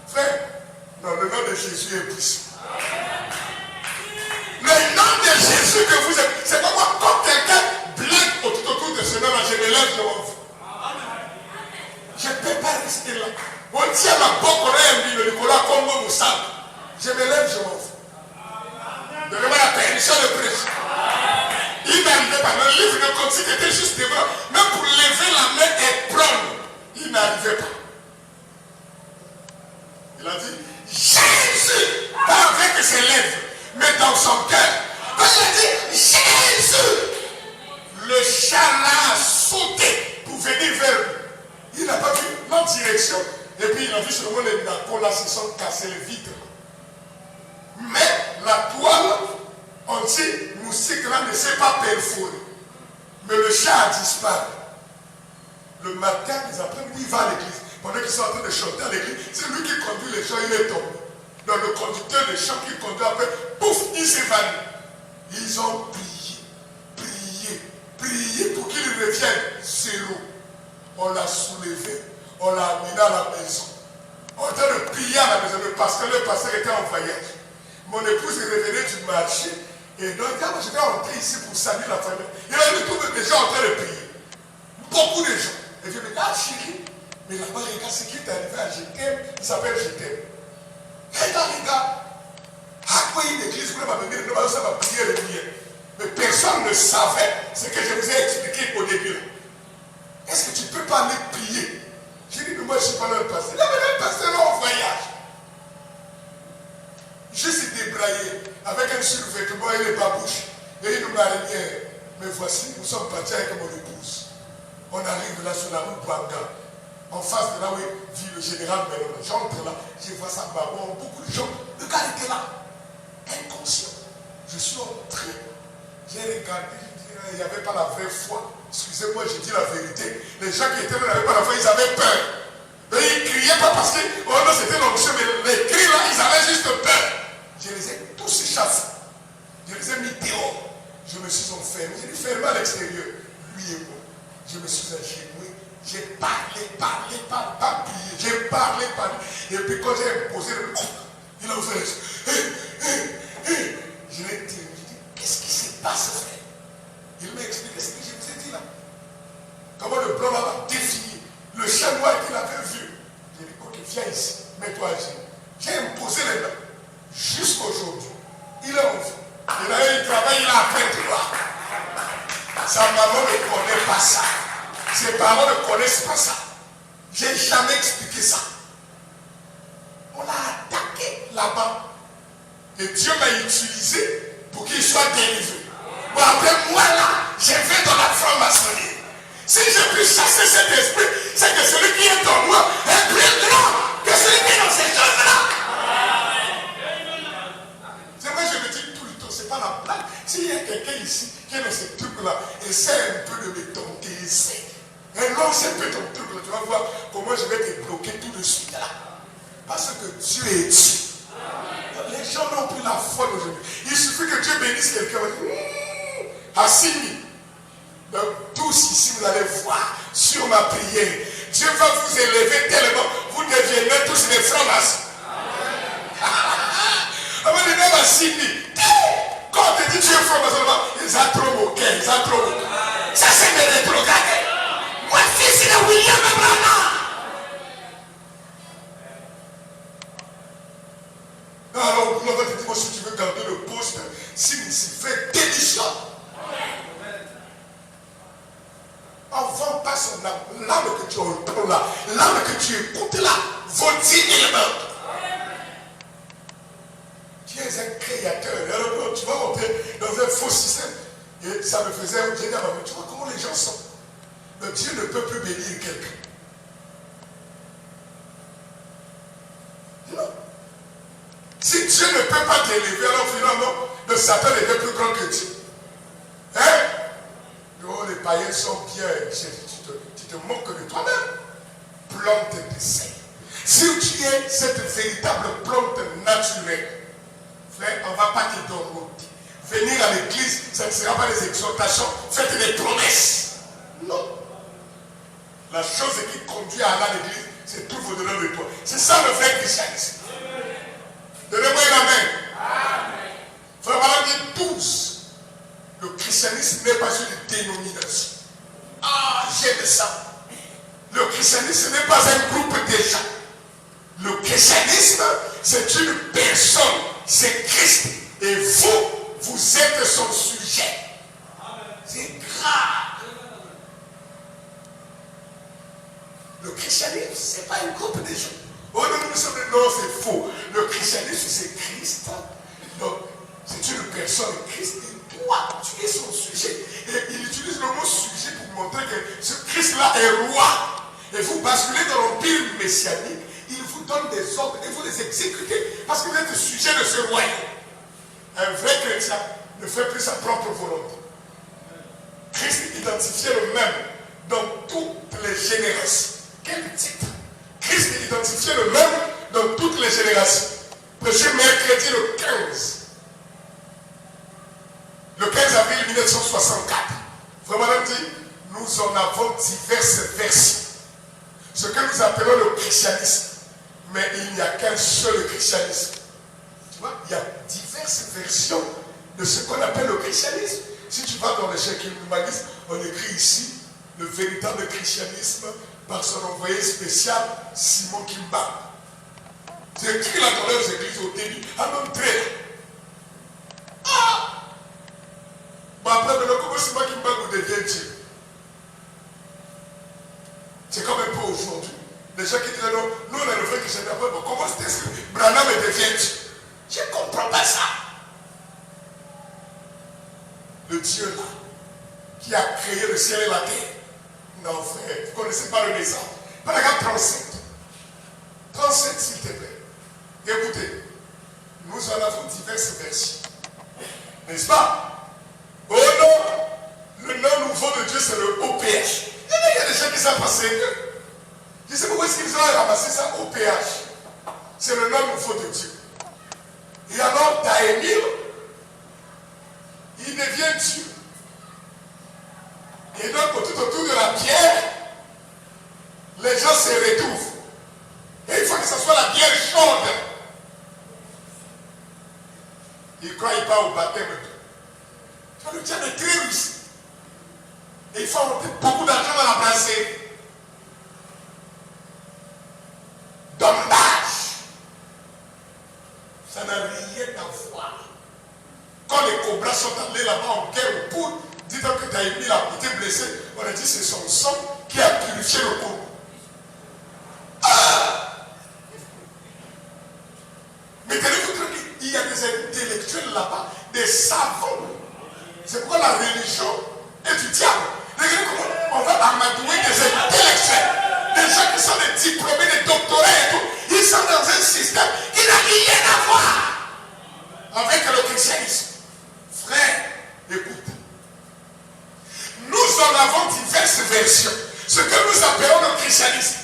Frère, non, le nom de Jésus est puissant. Le nom de Jésus que vous êtes, c'est pas moi, quand quelqu'un blague autour de ce nom-là, je me lève, je m'en fous. Je ne peux pas rester là. On tient ma boque, on a un Nicolas comme moi, je me lève, je m'en fous. Donnez-moi la permission de prêcher. Il n'arrivait pas, le livre de Consigne était juste devant, même pour lever la main et prendre, il n'arrivait pas. Il a dit, Jésus, pas avec ses lèvres, mais dans son cœur. Quand il a dit, Jésus, le chat là a sauté pour venir vers lui. Il n'a pas vu notre direction. Et puis il a vu seulement les nacos là se sont cassés les vitres. Mais la toile anti-moustique là ne s'est pas perforée. Mais le chat a disparu. Le matin, les après-midi, il va à l'église. Pendant qu'ils sont en train de chanter à l'église, c'est lui qui conduit les gens, il est tombé. Donc le conducteur des chants qui conduit après, pouf, il s'évanouit. Ils ont prié pour qu'il revienne. Zéro. On l'a soulevé, on l'a amené à la maison. On était de prier à la maison, le pasteur était en voyage. Mon épouse est revenue du marché. Et donc, quand j'étais rentré ici pour saluer la famille, il a retrouvé des gens en train de prier. Beaucoup de gens. Et je me dis, ah chérie, mais là-bas, regarde ce qui est arrivé à Jétem, il s'appelle Jétem. Regarde, à quoi une église voulait m'amener, ça va prier le bien. Mais personne ne savait ce que je vous ai expliqué au début. Est-ce que tu ne peux pas aller prier? J'ai dit, mais moi je ne suis pas là le pasteur. Là, mais le pasteur est en voyage. Juste débraillé, avec un survêtement et les babouches. Et il nous m'a dit, mais voici, nous sommes partis avec mon épouse. On arrive là sur la rue Bouanga, en face de là où vit le général Melona. J'entre là, je vois ça, baron, beaucoup de gens. Le gars était là, inconscient. Je suis entré. J'ai regardé, il n'y avait pas la vraie foi. Excusez-moi, je dis la vérité. Les gens qui étaient là n'avaient pas la foi, ils avaient peur. Et ils ne criaient pas parce que, oh non, c'était l'onction, mais les cris là, ils avaient juste peur. Je les ai tous chassés. Je les ai mis dehors. Je me suis enfermé. J'ai dit, fermé à l'extérieur. Lui et moi. Je me suis agenouillé. J'ai parlé, pas prié. J'ai parlé. Et puis quand j'ai imposé le coup, il a ouvert les yeux. Je l'ai dit, qu'est-ce qui se passe, frère? Il m'a expliqué ce que je vous ai dit là. Comment le blanc m'a défié. Le chat noir qu'il avait vu. J'ai dit, ok, viens ici, mets-toi à genoux. J'ai imposé les mains. Jusqu'aujourd'hui. Il est en vie. Il travaille, il a appris de voir. Sa maman ne connaît pas ça. Ses parents ne connaissent pas ça. Je n'ai jamais expliqué ça. On l'a attaqué là-bas. Et Dieu m'a utilisé pour qu'il soit délivré. Bon, après moi là, je vais dans la franc-maçonnerie. Si je puis chasser cet esprit, c'est que celui qui est en moi est plus grand que celui qui est dans ces choses-là. C'est vrai, je me dis tout le temps, c'est pas la blague. S'il y a quelqu'un ici qui est dans ce truc-là, essaie un peu de me tenter, essaie. Et lance un peu ton truc-là, tu vas voir comment je vais te bloquer tout de suite là. Parce que Dieu est Dieu. Les gens n'ont plus la foi d'aujourd'hui. Il suffit que Dieu bénisse quelqu'un. Assimi. Donc tous ici, vous allez voir sur ma prière. Dieu va vous élever tellement, vous deviendrez tous des francs-maçons. Quand on te dit tu es franc-maçon, ils ont trop moqué, ils ont trop moqué. Ça c'est des rétrogradés. Moi, fils de William Abraham. Alors, on va te dire, si tu veux garder le poste, s'il fait démission. Envoie pas son âme. L'âme que tu entends là, l'âme que tu écoutes là, vaut 10 000 morts. Tu es un créateur. Alors, tu vas rentrer dans un faux système. Et ça me faisait un génie. Tu vois comment les gens sont. Mais Dieu ne peut plus bénir quelqu'un. Non. Si Dieu ne peut pas t'élever, alors finalement, le Satan était plus grand que Dieu. Hein? Oh, les païens sont bien. Tu te moques de toi-même. Plante de sein. Si tu es cette véritable plante naturelle, frère, on ne va pas te donner. Venir à l'église, ça ne sera pas des exhortations, faites des promesses. Non. La chose qui conduit à aller à l'église, c'est tout au-delà de toi. C'est ça le vrai christianisme. Donnez-moi une amen. Frère, voilà dit 12. Le christianisme n'est pas une dénomination. Ah, j'aime ça. Le christianisme n'est pas un groupe de gens. Le christianisme, c'est une personne. C'est Christ. Et vous êtes son sujet. C'est grave. Le christianisme, ce n'est pas un groupe de gens. Oh non, non, c'est faux. Le christianisme, c'est Christ. Donc, c'est une personne, Christ. Et toi, tu es son sujet. Et il utilise le mot sujet pour montrer que ce Christ-là est roi. Et vous basculez dans l'empire messianique. Il vous donne des ordres et vous les exécutez parce que vous êtes sujet de ce royaume. Un vrai chrétien ne fait plus sa propre volonté. Christ identifiait le même dans toutes les générations. Quel titre? Christ identifiait le même dans toutes les générations. Prêché mercredi le 15. Le 15 avril 1964. Vraiment dit, nous en avons diverses versions. Ce que nous appelons le christianisme. Mais il n'y a qu'un seul christianisme. Tu vois, il y a diverses versions de ce qu'on appelle le christianisme. Si tu vas dans les chèques humanistes, on écrit ici le véritable christianisme par son envoyé spécial Simon Kimba. C'est écrit là dans leurs églises au début, à même très. Ah! Bon après, maintenant, comment Simon Kimba nous devient Dieu? C'est comme un peu aujourd'hui. Les gens qui disent non, nous on est le vrai christianisme. Bon, comment est-ce que Branham devient Dieu? Je ne comprends pas ça. Le Dieu là, qui a créé le ciel et la terre. Non frère, vous ne connaissez pas le message. Paragraphe 37. 37 s'il te plaît. Écoutez, nous en avons diverses versions. N'est-ce pas? Oh non, le nom nouveau de Dieu c'est le OPH. Il y a des gens qui savent passer. Je sais pourquoi est-ce qu'ils ont ramassé ça au PH. C'est le nom nouveau de Dieu. Et alors, Daémir, il devient Dieu. Et donc, tout autour de la pierre, les gens se retrouvent. Et il faut que ce soit la pierre chaude. Ils ne croient pas au baptême. Tu vois, le diable est très riche. Et il faut monter beaucoup d'argent dans la brasserie. Dommage. Ça n'a rien à voir. Quand les cobras sont allés là-bas en guerre au poudre, dites-donc que Daïmi a été blessé, on a dit c'est son sang qui a purifié le poudre. Ah! Mais tenez-vous compte qu'il y a des intellectuels là-bas, des savants. C'est pourquoi la religion est du diable. Regardez comment on va amadouer des intellectuels. Des gens qui sont des diplômés, des doctorats et tout, ils sont dans un système qui n'a rien à voir avec le christianisme. Frère, écoute. Nous en avons diverses versions. Ce que nous appelons le christianisme.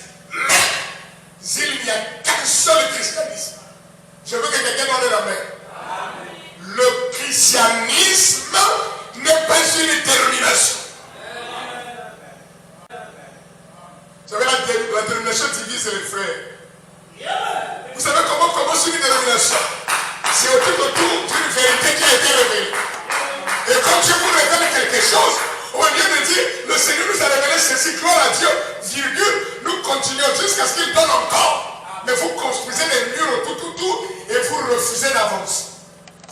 Mais il n'y a qu'un seul christianisme. Je veux que quelqu'un donne la main. Le christianisme n'est pas sur une dénomination. Vous savez, la dénomination divise les frères. Vous savez comment commence une dénomination? C'est autour d'une vérité qui a été révélée. Et quand Dieu vous révèle quelque chose, au lieu de dire, le Seigneur nous a révélé ceci, gloire à Dieu, virgule, nous continuons jusqu'à ce qu'il donne encore. Mais vous construisez des murs autour, et vous refusez d'avancer.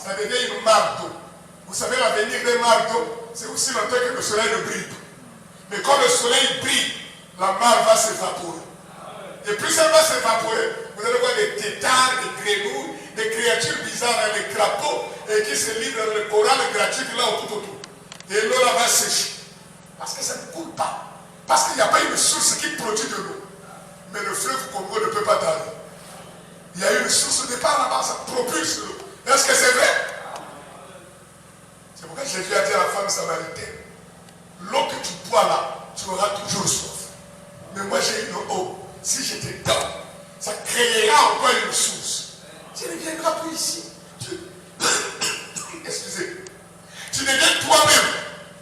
Ça devient une mare d'eau. Vous savez, l'avenir des mares d'eau, c'est aussi longtemps que le soleil ne brille. Mais quand le soleil brille, la mare va s'évaporer. Et plus elle va s'évaporer, vous allez voir des têtards, des grenouilles, des créatures bizarres, des crapauds, et qui se livrent dans le coral gratuit là autour. Et l'eau là va sécher. Parce que ça ne coule pas. Parce qu'il n'y a pas une source qui produit de l'eau. Mais le fleuve Congo ne peut pas t'arriver. Il y a une source au départ là-bas, ça propulse l'eau. Est-ce que c'est vrai? C'est pourquoi Jésus a dit à la femme samaritaine, l'eau que tu bois là, tu auras toujours soif. Mais moi j'ai une eau. Si je te donne, ça créera encore une source. Tu ne viendras plus ici. Excusez. Tu deviens toi-même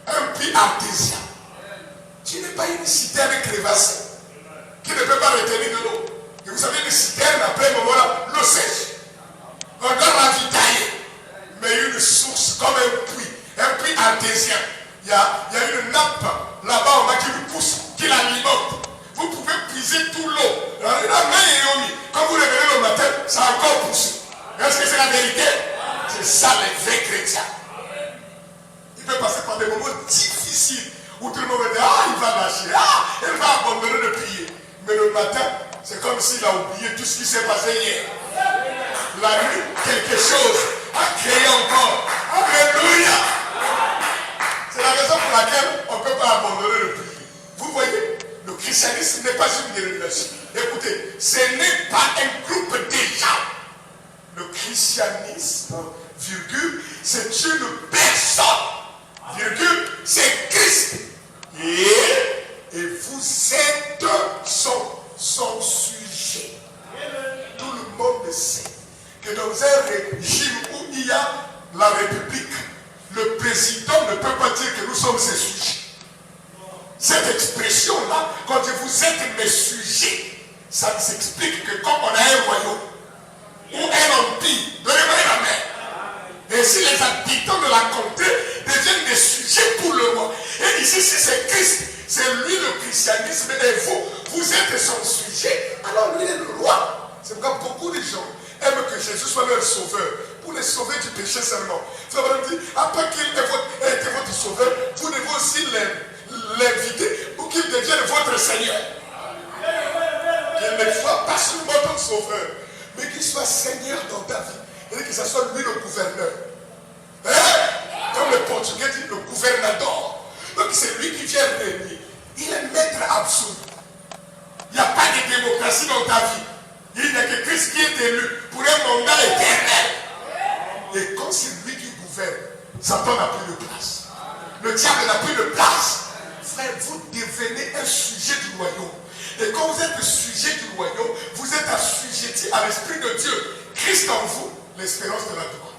un puits artésien. Tu n'es pas une citerne crevassée qui ne peut pas retenir de l'eau. Et vous savez, une citerne, après un moment là, l'eau sèche. On doit ravitailler. Mais une source comme un puits artésien. Il y a une nappe là-bas en bas qui vous pousse, qui l'alimente. Vous pouvez puiser tout l'eau. La main, quand vous réveillez le matin, ça a encore poussé. Est-ce que c'est la vérité? C'est ça les vrais chrétiens. Il peut passer par des moments difficiles où tout le monde va dire, ah, il va lâcher, ah, il va abandonner de prier. Mais le matin, c'est comme s'il a oublié tout ce qui s'est passé hier. La nuit, quelque chose a créé encore. Alléluia. C'est la raison pour laquelle on ne peut pas abandonner de prier. Vous voyez, le christianisme n'est pas une dénomination. Écoutez, ce n'est pas un groupe de gens. Le christianisme, virgule, c'est une personne. Virgule, c'est Christ. Et vous êtes son sujet. Tout le monde sait que dans un régime où il y a la République, le président ne peut pas dire que nous sommes ses sujets. Cette expression-là, quand vous êtes mes sujets, ça s'explique que quand on a un royaume ou un empire, donnez-moi la main. Et si les habitants de la comté deviennent des sujets pour le roi, et ici, si c'est Christ, c'est lui le christianisme, et vous êtes son sujet, alors lui est le roi. C'est pourquoi beaucoup de gens aiment que Jésus soit leur sauveur, pour les sauver du péché seulement. Ça va nous dire, après qu'il ait été votre sauveur, vous devez aussi l'inviter pour qu'il devienne votre Seigneur. Qu'il ne soit pas seulement ton sauveur, mais qu'il soit Seigneur dans ta vie. Et que ce soit lui le gouverneur. Hein? Comme le Portugais dit, le gouvernador. Donc c'est lui qui vient régner. Il est maître absolu. Il n'y a pas de démocratie dans ta vie. Il n'y a que Christ qui est élu pour un mandat éternel. Et quand c'est lui qui gouverne, Satan n'a plus de place. Le diable n'a plus de place. Frère, vous devenez un sujet du royaume. Et quand vous êtes le sujet du royaume, vous êtes assujetti à l'Esprit de Dieu. Christ en vous, l'espérance de la gloire.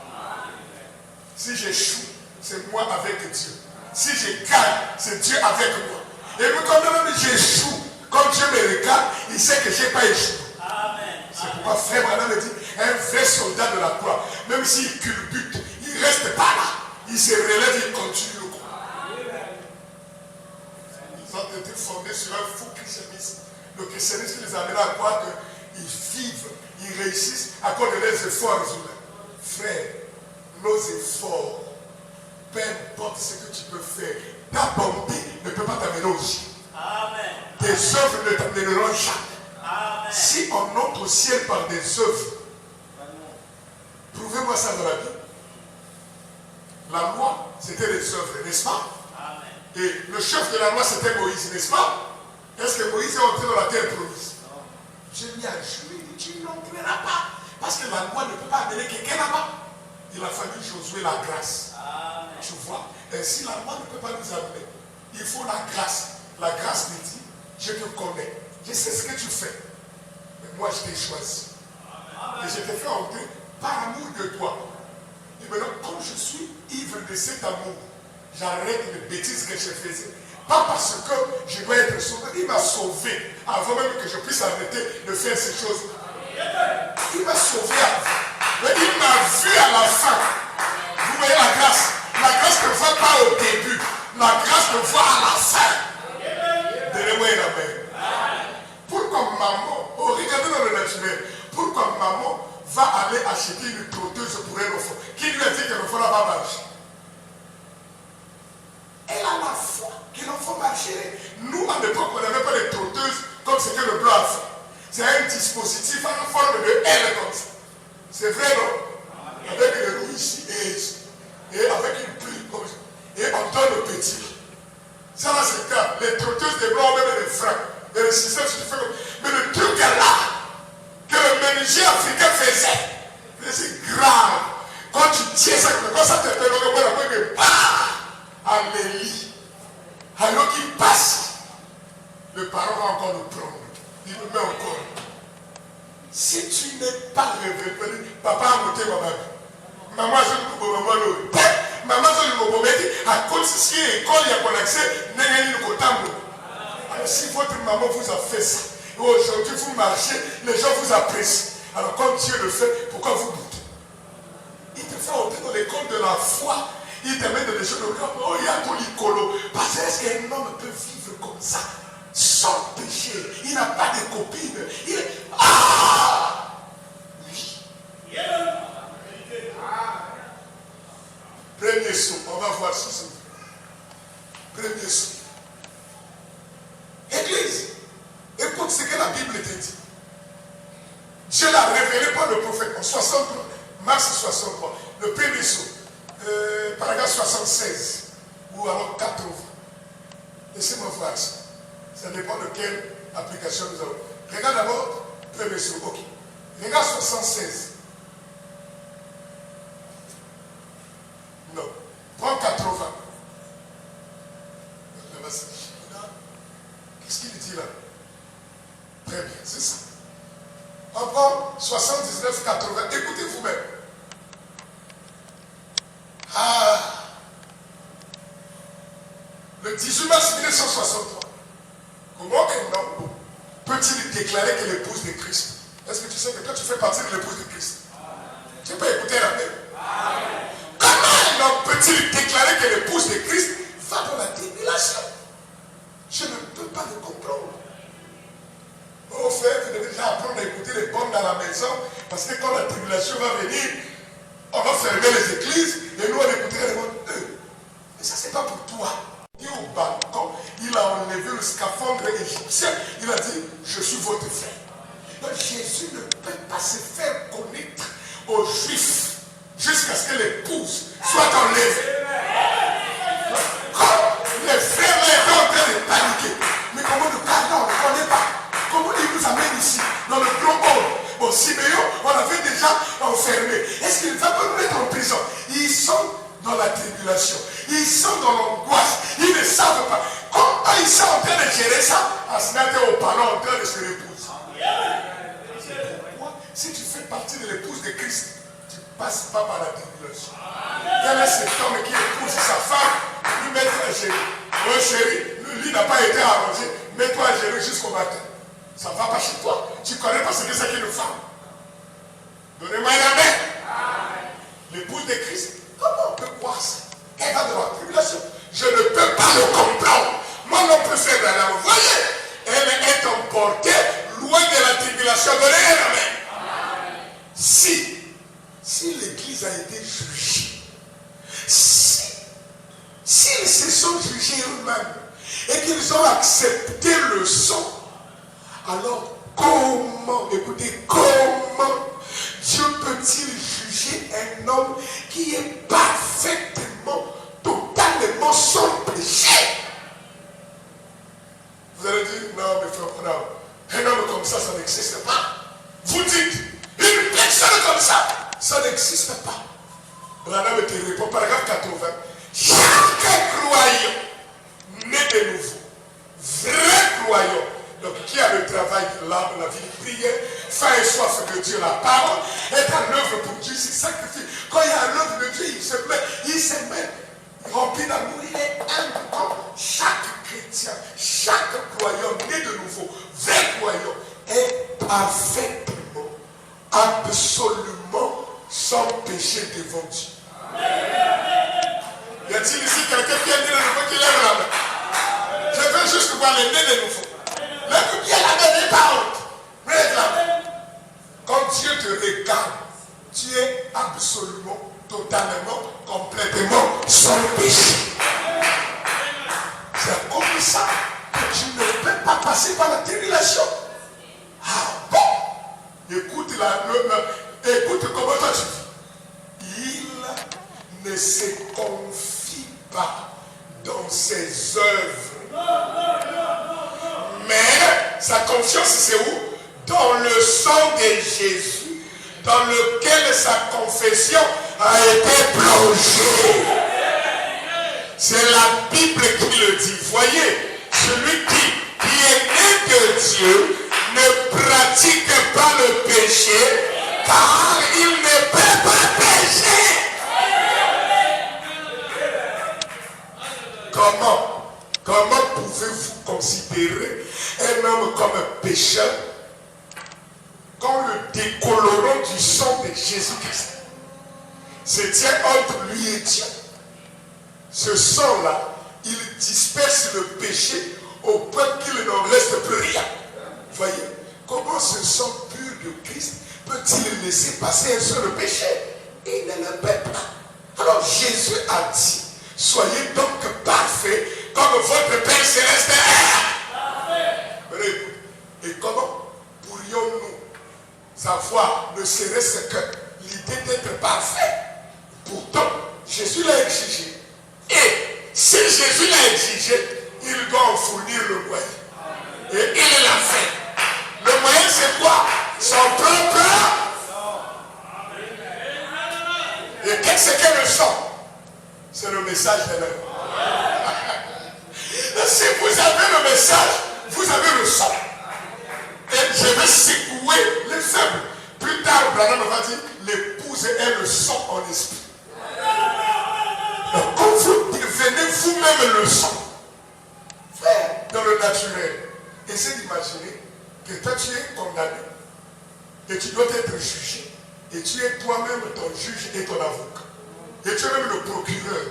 Si j'échoue, c'est moi avec Dieu. Si je gagne, c'est Dieu avec moi. Et quand même j'échoue, quand Dieu me regarde, il sait que je n'ai pas échoué. C'est pourquoi frère Branham me dit, un vrai soldat de la croix, même s'il culbute, il ne reste pas là. Il se relève, il continue le combat. Ils ont été formés sur un faux christianisme. Le christianisme les amène à croire qu'ils vivent, ils réussissent à cause de leurs efforts humains. Frère, nos efforts, peu importe ce que tu peux faire, ta bonté ne peut pas t'amener au ciel. Tes œuvres ne t'amèneront jamais. Amen. Si on monte au ciel par des œuvres, prouvez-moi ça dans la Bible. La loi, c'était des œuvres, n'est-ce pas? Amen. Et le chef de la loi, c'était Moïse, n'est-ce pas? Est-ce que Moïse est entré dans la terre promise? Dieu lui a juré, tu n'entreras pas. Parce que la loi ne peut pas amener quelqu'un là-bas. Il a fallu Josué la grâce. Amen. Tu vois? Ainsi, la loi ne peut pas nous amener. Il faut la grâce. La grâce me dit, je te connais. Je sais ce que tu fais. Mais moi, je t'ai choisi. Amen. Et je t'ai fait entrer par amour de toi. Et maintenant, comme je suis ivre de cet amour, j'arrête les bêtises que je faisais. Pas parce que je dois être sauvé. Il m'a sauvé avant même que je puisse arrêter de faire ces choses. Il m'a sauvé avant. Mais il m'a vu à la fin. Vous voyez la grâce. La grâce ne voit pas au début. La grâce ne voit à la fin. Donnez-moi une amen. Pourquoi maman, regardez dans le naturel, pourquoi maman va aller acheter une trotteuse pour un enfant? Qui lui a dit que l'enfant va marcher? Elle a la foi que l'enfant marcherait. Nous, à l'époque, on n'avait pas de trotteuse comme ce que le blanc a fait. C'est un dispositif en forme de L comme ça. C'est vrai, non? Avec les roues ici et avec une pluie comme ça. Et on donne le petit. Ça là, c'est le cas. Les trotteuses des blancs ont même des freins. Et le système se fait comme. Mais le truc est là que le menuisier africain faisait. C'est grave. Quand tu tiens ça, quand ça te fait le à l'Élie. Alors qu'il passe, le parent va encore le prendre. Il me met encore. Si tu n'es pas révélé, papa a monté maman. Maman, je ne peux pas le faire. Maman, je ne peux pas dire, à cause de ce qui est école, il y a qu'on accès, n'est-ce pas. Alors, si votre maman vous a fait ça, et aujourd'hui vous marchez, les gens vous apprécient. Alors, comme Dieu le fait, pourquoi vous doutez? Il te fait entrer dans l'école de la foi. Il te met dans les choses de l'homme. Oh, il y a tout l'icolo. Parce que est-ce qu'un homme peut vivre comme ça, sans péché? Il n'a pas de copine. Il est. Ah! Oui. Premier saut. On va voir ce saut. Premier saut. Église, écoute ce que la Bible te dit. Dieu l'a révélé par le prophète en 63. Mars 63. Le premier saut. Paragraphe 76 ou alors 80. Laissez-moi voir ça. Ça dépend de quelle application nous avons. Regarde d'abord, premier saut. Ok. Regarde 76. Non. Prends 80. Qu'est-ce qu'il dit là? Très bien, c'est ça. On prend 79, 80. Écoutez vous-même. Ah, le 18 mars 1963, comment un homme peut-il déclarer que l'épouse de Christ? Est-ce que tu sais que toi tu fais partie de l'épouse de Christ? Tu peux écouter la même. Comment un homme peut-il déclarer que l'épouse de Christ va dans la tribulation? Je ne peux pas le comprendre. Au fait, vous devez déjà apprendre à écouter les bonnes dans la maison, parce que quand la tribulation va venir, on va fermer les églises et nous on écouterait les bonnes. Mais ça c'est pas pour toi. Il est au balcon, il a enlevé le scaphandre égyptien, il a dit, je suis votre frère. Donc Jésus ne peut pas se faire connaître aux Juifs jusqu'à ce que l'épouse soit enlevée. Quand les frères là étaient en train de paniquer, mais comment nous parlons, on ne connaît pas. Comment il nous amène ici, dans le grand hall? Bon, Siméon, on l'avait déjà enfermé. Est-ce qu'il va pas nous mettre en prison? Ils sont dans la tribulation. Ils sont dans l'angoisse. Ils ne savent pas. Comment ils sont en train de gérer ça? À se mettre au palais en train de se l'épouser. Pourquoi? Si tu fais partie de l'épouse de Christ, tu ne passes pas par la tribulation. Quel est cet homme qui épouse sa femme, lui mettre un chéri? Un chéri, le lit n'a pas été arrangé. Mets-toi un chéri jusqu'au matin. Ça ne va pas chez toi. Tu ne connais pas ce que c'est qu'une femme. Donnez-moi un amen. L'épouse de Christ, comment on peut croire ça? Elle va dans la tribulation. Je ne peux pas le comprendre. Moi non plus, c'est là. Vous voyez, elle est emportée loin de la tribulation. Donnez un amen. Si l'église a été jugée, s'ils se sont jugés eux-mêmes et qu'ils ont accepté le son, alors comment, écoutez, comment Dieu peut-il juger un homme qui est parfaitement, totalement sans péché? Vous allez dire, non mais frère, non, un homme comme ça n'existe pas. Vous dites, une personne comme ça n'existe pas. Branham te répond, paragraphe 80. Chaque croyant né de nouveau, vrai croyant, donc qui a le travail de l'âme, la vie de prière, faim et soif de Dieu, la parole, est en œuvre pour Dieu, il se sacrifie. Quand il y a l'œuvre de Dieu, il se met rempli d'amour. son péché. C'est comme ça que tu ne peux pas passer par la tribulation. Ah bon? Écoute, écoute comment toi tu dis. Il ne se confie pas dans ses œuvres. Mais sa confiance, c'est où? Dans le sang de Jésus, dans lequel sa confession a été plongée. C'est la Bible qui le dit. Voyez, celui qui est né de Dieu ne pratique pas le péché, car il ne peut pas pécher. Comment pouvez-vous considérer un homme comme un pécheur quand le décolorant du sang de Jésus-Christ se tient entre lui et Dieu? Ce sang-là, il disperse le péché au point qu'il n'en reste plus rien. Voyez, comment ce sang pur de Christ peut-il laisser passer un seul péché? Il ne le peut pas. Alors Jésus a dit, soyez donc parfaits comme votre Père Céleste est. Et comment pourrions-nous avoir ne serait-ce que l'idée d'être parfait? Pourtant, Jésus l'a exigé. Et si Jésus l'a exigé, il doit en fournir le moyen. Et il l'a fait. Le moyen, c'est quoi? Son propre. Et qu'est-ce que le sang? C'est le message de l'homme. Si vous avez le message, vous avez le sang. Et je vais secouer les faibles. Plus tard, Branham va dire, l'épouse est le sang en esprit. Donc, quand vous devenez vous-même le sang, frère, dans le naturel, essayez d'imaginer que toi tu es condamné et tu dois être jugé. Et tu es toi-même ton juge et ton avocat. Et tu es même le procureur.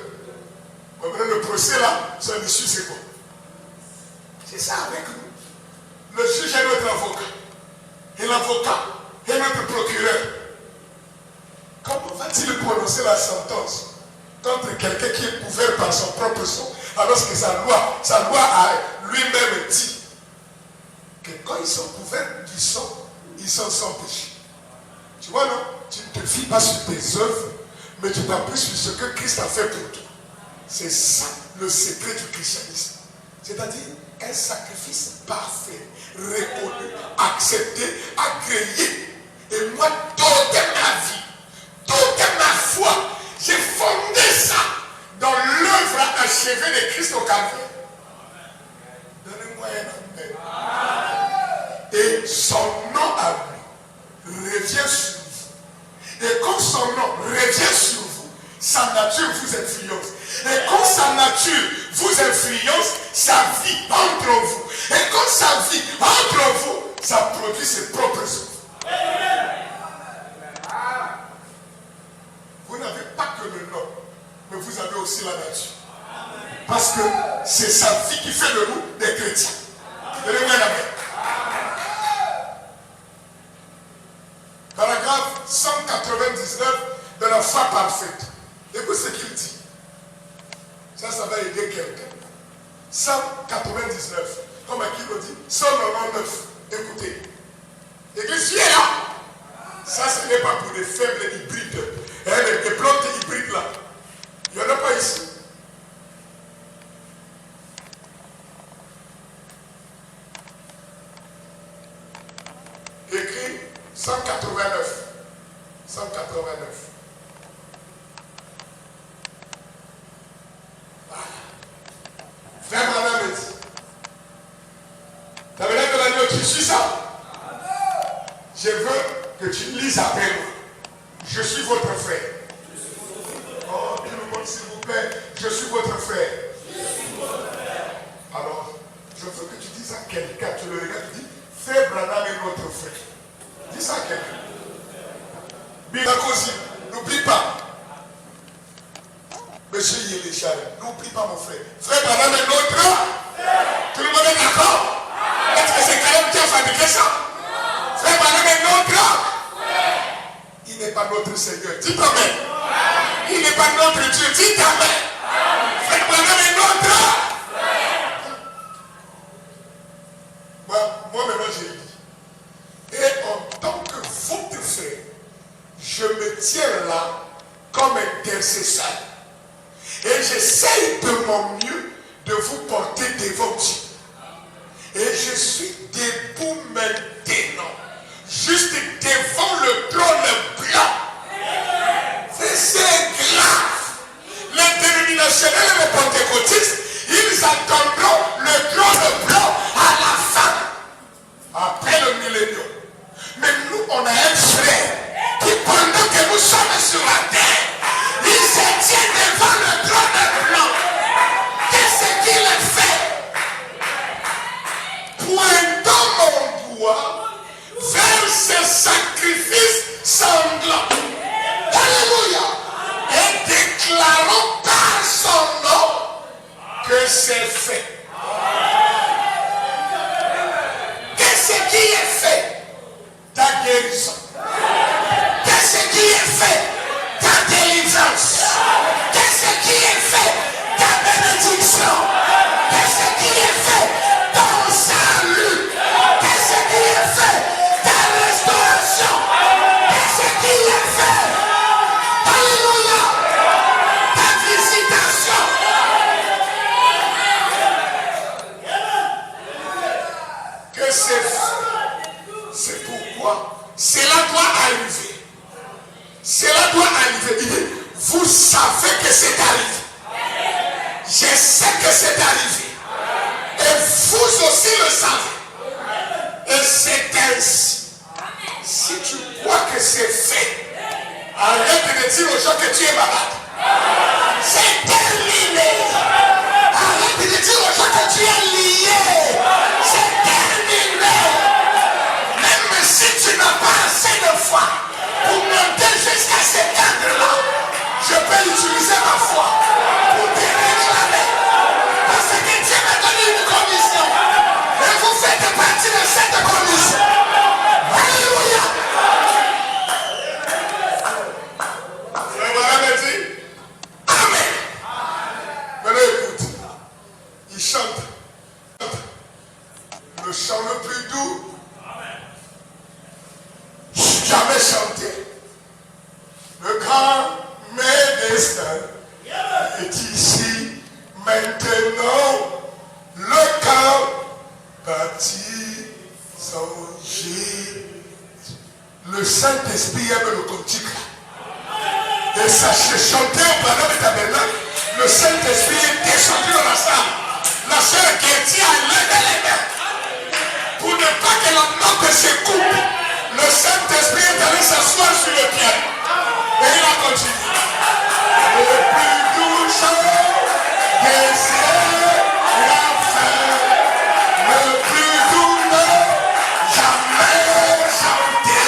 Le procès là, son issue c'est quoi? C'est ça avec nous. Le juge est notre avocat. Et l'avocat est notre procureur. Comment va-t-il prononcer la sentence contre quelqu'un qui est couvert par son propre sang, alors que sa loi a lui-même dit que quand ils sont couverts du sang, ils sont sans péché. Tu vois, non? Tu ne te fies pas sur tes œuvres, mais tu t'appuies sur ce que Christ a fait pour toi. C'est ça le secret du christianisme. C'est-à-dire un sacrifice parfait, reconnu, accepté, agréé. Et moi, toute ma vie, toute ma foi, j'ai fondé ça dans l'œuvre achevée de Christ au Calvaire. Donnez-moi un amen. Et son nom à lui revient sur vous. Et quand son nom revient sur vous, sa nature vous influence. Et quand sa nature vous influence, sa vie entre vous. Et quand sa vie entre vous, ça produit ses propres œuvres. Vous n'avez pas que le nom, mais vous avez aussi la nature. Parce que c'est sa vie qui fait de nous des chrétiens. Donnez-moi un amen. Paragraphe 199 de la foi parfaite. Écoute ce qu'il dit. Ça va aider quelqu'un. 199. Comme qui le dit. 199. Écoutez. L'église est là. Ça, ce n'est pas pour des faibles hybrides. Les plantes hybrides là. Il n'y en a pas ici. Écrit 189. 189. Voilà. Frère Branham dit. Ça veut dire que l'année où tu suis ça. Je veux que tu lises après moi. Je suis votre frère. Oh, tout le monde, s'il vous plaît. Je suis votre frère. Alors, je veux que tu dises à quelqu'un, tu le regardes, tu dis, Frère Branham est notre frère. Dis ça à quelqu'un. Birakosi, n'oublie pas. Monsieur Yéléchal, n'oublie pas mon frère. Frère Branham est notre frère. Tout le monde est d'accord? Est-ce que c'est quand même qui a fabriqué ça? Frère Branham est notre. Il n'est pas notre Seigneur. Dis Amen. Il n'est pas notre Dieu. Dis Amen. j'essaye de mon mieux de vous porter devant Dieu. Et je suis debout maintenant, juste devant le trône blanc. C'est grave. Les dénominationnels et les pentecôtistes, ils attendront le trône blanc à la fin, après le millénium. Mais nous, on a un frère qui, pendant que nous sommes sur la terre, il se tient devant le trône blanc. Qu'est-ce qu'il fait? Pointant mon doigt vers ce sacrifice sanglant. Alléluia. Et déclarons par son nom que c'est fait. Qu'est-ce qui est fait? Ta guérison. Qu'est-ce qui est fait? Ta délivrance. Qu'est-ce qui est fait? Ta bénédiction. Qu'est-ce qui est fait? Ton salut. Qu'est-ce qui est fait? Ta restauration. Qu'est-ce qui est fait? Alléluia. Ta visitation. Que c'est pourquoi cela doit arriver. Cela doit arriver. Il dit, vous savez que c'est arrivé. Je sais que c'est arrivé. Et vous aussi le savez. Et c'est ainsi. Si tu crois que c'est fait, arrête de dire aux gens que tu es malade. C'est terminé. Arrête de dire aux gens que tu es lié. C'est terminé. Même si tu n'as pas assez de foi pour monter jusqu'à cet cadre-là, je peux utiliser ma foi pour te réclamer. Parce que Dieu m'a donné une commission. Et vous faites partie de cette commission. Alléluia. Frère Branham a dit Amen. Maintenant écoute. Il chante. Le chant le plus doux. Jamais chanté. Le grand médecin est ici maintenant. Le camp bâti sans Jésus. Le Saint-Esprit aime le cantique là. Et sachez, chanter au Branham et Tabernacle, le Saint-Esprit est descendu dans la salle. La sœur Gertie a levé les mains. Pour ne pas que la note se coupe, le Saint-Esprit est allé s'asseoir sur le piano. Et il a continué. Le plus doux chant des cieux la fin. Le plus doux nom jamais chanté.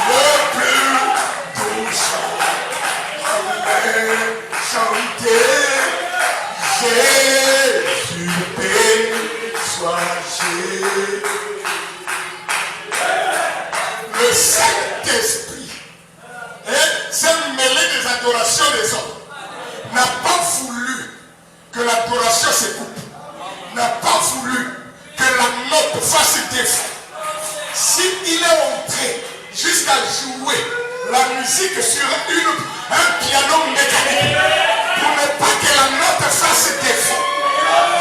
Le plus doux chant jamais chanté. Jésus béni soit Jésus. Le Saint-Esprit s'est mêlé des adorations des hommes. N'a pas voulu que l'adoration se coupe. N'a pas voulu que la note fasse défaut. S'il est entré jusqu'à jouer la musique sur un piano mécanique pour ne pas que la note fasse défaut,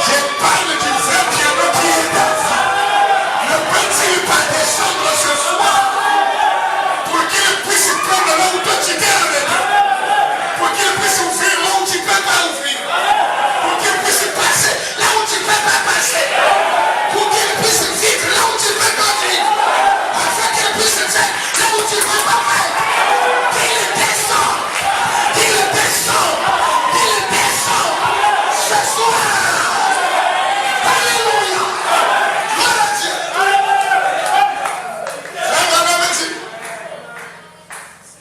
je parle du vrai piano qui est d'avant. Ne peut-il pas descendre ce soir pour qu'il puisse prendre là où toi tu t'es arrêté, pour qu'il puisse ouvrir là où tu ne peux pas ouvrir, pour qu'il puisse passer là où tu ne peux pas passer, pour qu'il puisse vivre là où tu ne peux pas vivre, afin qu'il puisse faire là où tu ne peux pas faire. Qu'il descend ce soir. Alléluia. Gloire à Dieu.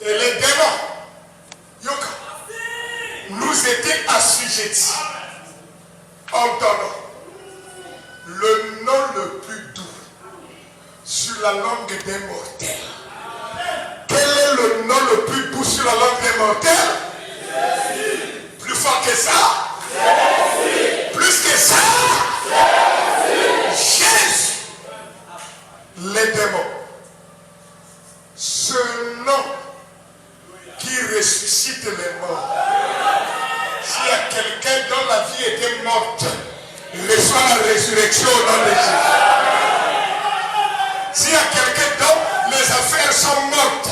Et les démons, Yoka, nous étaient assujettis en donnant le nom le plus doux sur la langue des mortels. Quel est le nom le plus doux sur la langue des mortels? Jésus. Plus fort que ça? Jésus. Plus que ça? Jésus. Jésus. Les démons. Ce nom qui ressuscite les morts. S'il y a quelqu'un dont la vie était morte, reçoit la résurrection au nom de Jésus. S'il y a quelqu'un dont les affaires sont mortes,